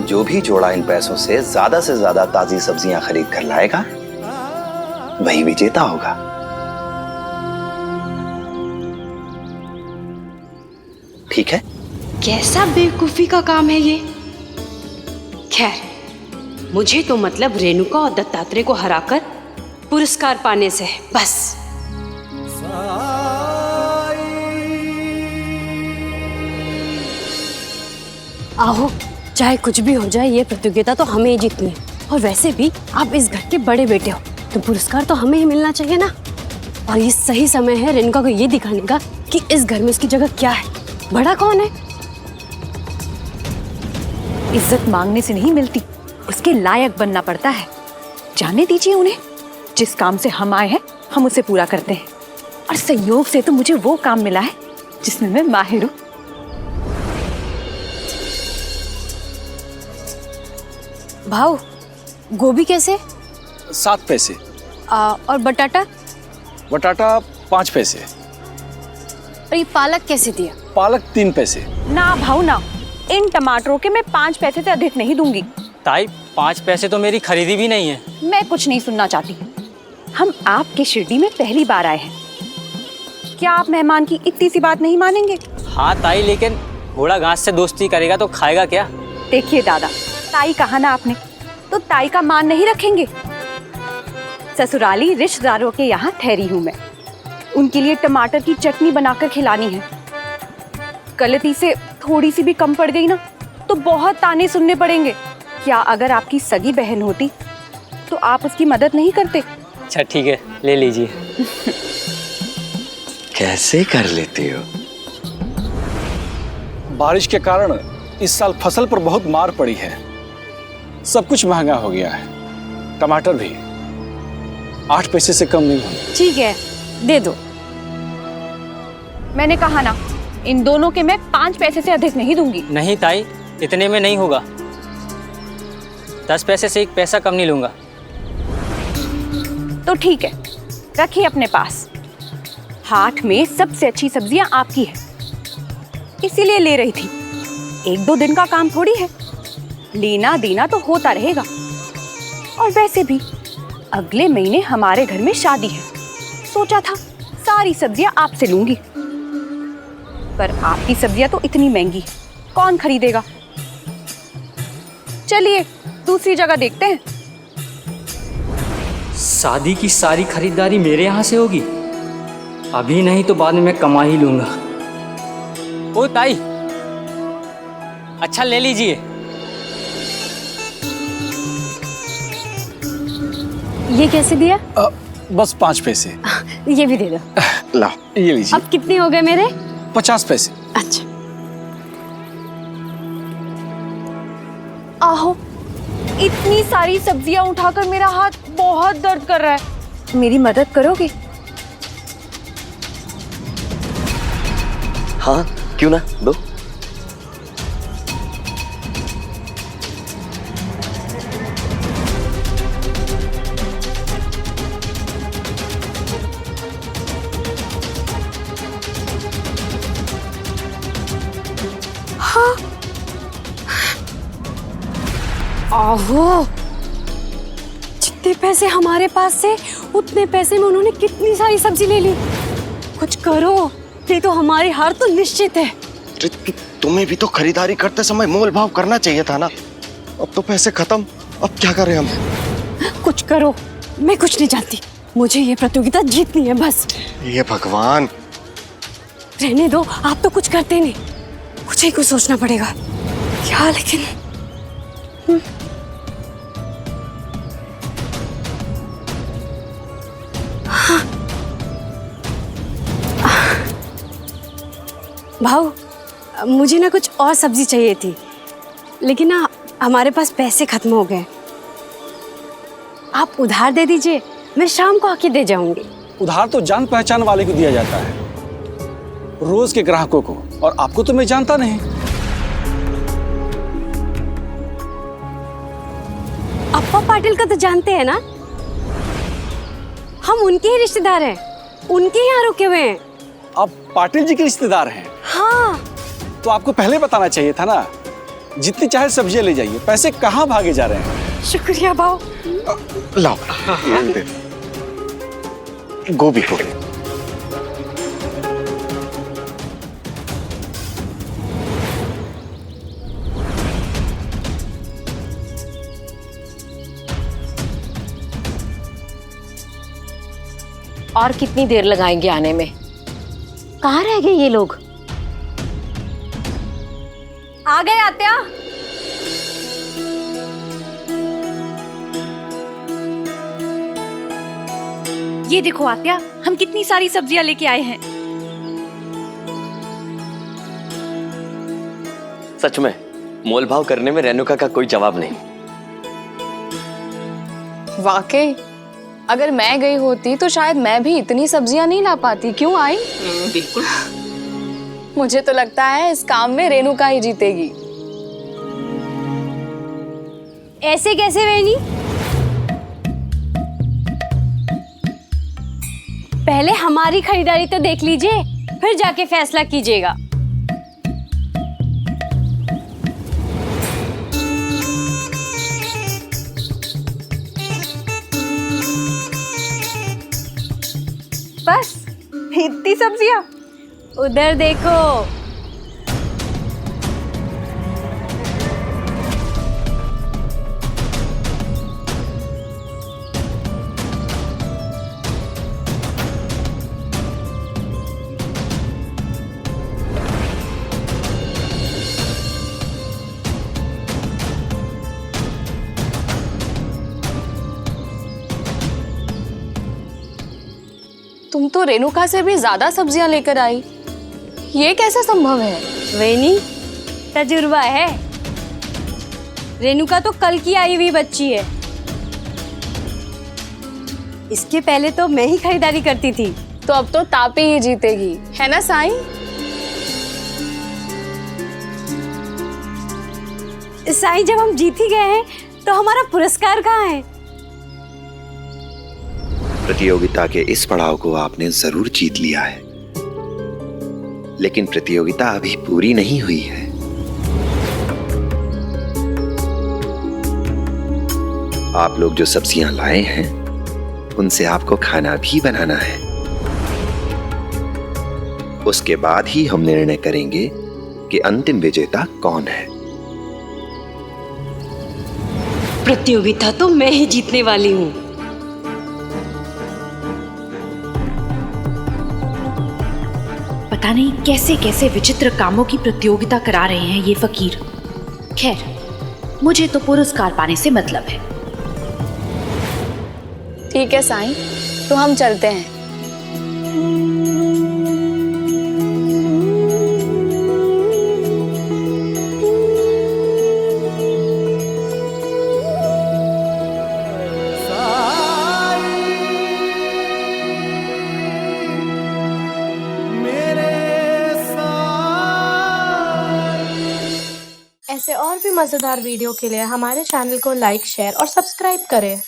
Speaker 6: जो भी जोड़ा इन पैसों से ज्यादा ताजी सब्जियां खरीद कर लाएगा वही विजेता होगा। ठीक है?
Speaker 17: कैसा बेवकूफी का काम है ये। खैर, मुझे तो मतलब रेणुका और दत्तात्रेय को हराकर पुरस्कार पाने से है, बस। आओ, चाहे कुछ भी हो जाए, ये प्रतियोगिता तो हमें ही जीतनी है। और वैसे भी आप इस घर के बड़े बेटे हो, तो पुरस्कार तो हमें ही मिलना चाहिए ना। और ये सही समय है रेणुका को ये दिखाने का कि इस घर में उसकी जगह क्या है, बड़ा कौन है।
Speaker 1: इज्जत मांगने से नहीं मिलती, उसके लायक बनना पड़ता है। जाने दीजिए उन्हें। जिस काम से हम आए हैं हम उसे पूरा करते हैं। और संयोग से तो मुझे वो काम मिला है जिसमें मैं माहिर हूं।
Speaker 12: भाव, गोभी कैसे?
Speaker 3: 7 पैसे।
Speaker 12: और बटाटा?
Speaker 3: बटाटा 5 पैसे।
Speaker 12: और ये पालक कैसे दिया?
Speaker 3: पालक 3 पैसे।
Speaker 1: ना भाव ना, इन टमाटरों के मैं 5 पैसे से अधिक नहीं दूंगी।
Speaker 11: ताई, 5 पैसे तो मेरी खरीदी भी नहीं है।
Speaker 1: मैं कुछ नहीं सुनना चाहती। हम आपके शिरडी में पहली बार आए हैं, क्या आप मेहमान की इतनी सी बात नहीं मानेंगे?
Speaker 11: हाँ ताई, लेकिन घोड़ा घास से दोस्ती करेगा तो खाएगा क्या?
Speaker 1: देखिए दादा, ताई कहा ना आपने, तो ताई का मान नहीं रखेंगे। ससुराली रिश्तेदारों के यहाँ ठहरी हूँ मैं, उनके लिए टमाटर की चटनी बनाकर खिलानी है। गलती से थोड़ी सी भी कम पड़ गई ना तो बहुत ताने सुनने पड़ेंगे। क्या अगर आपकी सगी बहन होती तो आप उसकी मदद नहीं करते?
Speaker 11: अच्छा ठीक है, ले लीजिए।
Speaker 6: कैसे कर लेते हो?
Speaker 3: बारिश के कारण इस साल फसल पर बहुत मार पड़ी है। सब कुछ महंगा हो गया है, टमाटर भी 8 पैसे से कम नहीं होंगे।
Speaker 12: ठीक है, दे दो।
Speaker 1: मैंने कहा ना, इन दोनों के मैं 5 पैसे से अधिक नहीं दूंगी।
Speaker 11: नहीं ताई, इतने में नहीं होगा। 10 पैसे से 1 पैसा कम नहीं लूंगा।
Speaker 1: तो ठीक है, रखिए अपने पास। हाट में सबसे अच्छी सब्जियां आपकी है, इसीलिए ले रही थी। 1-2 दिन का काम थोड़ी है, लेना देना तो होता रहेगा। और वैसे भी अगले महीने हमारे घर में शादी है, सोचा था सारी सब्जियां आपसे लूंगी, पर आपकी सब्जियां तो इतनी महंगी, कौन खरीदेगा? चलिए दूसरी जगह देखते हैं।
Speaker 11: शादी की सारी खरीदारी मेरे यहाँ से होगी? अभी नहीं तो बाद में मैं कमा ही लूंगा। ओ ताई, अच्छा ले लीजिए।
Speaker 12: ये कैसे दिया?
Speaker 3: बस 5 पैसे।
Speaker 12: ये भी दे दो।
Speaker 3: ला, ये लीजिए।
Speaker 12: अब कितने हो गए मेरे?
Speaker 3: 50 पैसे।
Speaker 12: अच्छा।
Speaker 1: आहो, इतनी सारी सब्जियां उठाकर मेरा हाथ बहुत दर्द कर रहा है। मेरी मदद करोगे?
Speaker 16: हाँ, क्यों ना, दो।
Speaker 12: हाँ। आहो, जितने पैसे हमारे पास थे उतने पैसे में उन्होंने कितनी सारी सब्जी ले ली। कुछ करो, ये तो हमारी हार तो निश्चित है।
Speaker 7: तुम्हें भी तो खरीदारी करते समय मोल भाव करना चाहिए था ना। अब तो पैसे खत्म, अब क्या करें हम?
Speaker 12: कुछ करो, मैं कुछ नहीं जानती, मुझे ये प्रतियोगिता जीतनी है बस।
Speaker 7: ये भगवान।
Speaker 12: रहने दो, आप तो कुछ करते नहीं, मुझे ही कुछ सोचना पड़ेगा। क्या लेकिन हाँ। भाऊ, मुझे ना कुछ और सब्जी चाहिए थी, लेकिन ना हमारे पास पैसे खत्म हो गए। आप उधार दे दीजिए, मैं शाम को आके दे जाऊंगी।
Speaker 3: उधार तो जान पहचान वाले को दिया जाता है, रोज के ग्राहकों को, और आपको तो मैं जानता नहीं।
Speaker 12: अप्पा पाटिल का तो जानते हैं ना, हम उनके ही रिश्तेदार हैं, उनके यहाँ रुके हुए हैं।
Speaker 3: आप पाटिल जी के रिश्तेदार हैं?
Speaker 12: हाँ।
Speaker 3: तो आपको पहले बताना चाहिए था ना। जितनी चाहे सब्जियां ले जाइए, पैसे कहाँ भागे जा रहे हैं।
Speaker 12: शुक्रिया भाऊ।
Speaker 7: लाओ, गोभी को।
Speaker 13: और कितनी देर लगाएंगे आने में? कहाँ रह गए ये लोग?
Speaker 1: आ गए आत्या। ये देखो आत्या, हम कितनी सारी सब्जियां लेके आए हैं।
Speaker 16: सच में मोल भाव करने में रेणुका का कोई जवाब नहीं।
Speaker 9: वाकई, अगर मैं गई होती तो शायद मैं भी इतनी सब्जियां नहीं ला पाती। क्यों आई?
Speaker 13: बिल्कुल।
Speaker 9: मुझे तो लगता है इस काम में रेणुका ही जीतेगी।
Speaker 12: ऐसे कैसे वेनी? पहले हमारी खरीदारी तो देख लीजिए, फिर जाके फैसला कीजिएगा।
Speaker 1: बस इतनी सब्जियां?
Speaker 12: उधर देखो।
Speaker 9: तुम तो रेणुका से भी ज्यादा सब्जियां लेकर आई, ये कैसे संभव है?
Speaker 12: वेनी, तजुर्बा है। रेणुका तो कल की आई हुई बच्ची है, इसके पहले तो मैं ही खरीदारी करती थी।
Speaker 9: तो अब तो तापी ही जीतेगी, है ना साईं?
Speaker 12: साईं, जब हम जीत ही गए हैं तो हमारा पुरस्कार कहाँ है?
Speaker 6: प्रतियोगिता के इस पड़ाव को आपने जरूर जीत लिया है, लेकिन प्रतियोगिता अभी पूरी नहीं हुई है। आप लोग जो सब्जियां लाए हैं, उनसे आपको खाना भी बनाना है। उसके बाद ही हम निर्णय करेंगे कि अंतिम विजेता कौन है।
Speaker 12: प्रतियोगिता तो मैं ही जीतने वाली हूँ।
Speaker 8: पता नहीं कैसे कैसे विचित्र कामों की प्रतियोगिता करा रहे हैं ये फकीर। खैर, मुझे तो पुरस्कार पाने से मतलब है।
Speaker 14: ठीक है साईं, तो हम चलते हैं।
Speaker 20: ऐसे और भी मज़ेदार वीडियो के लिए हमारे चैनल को लाइक, शेयर और सब्सक्राइब करें।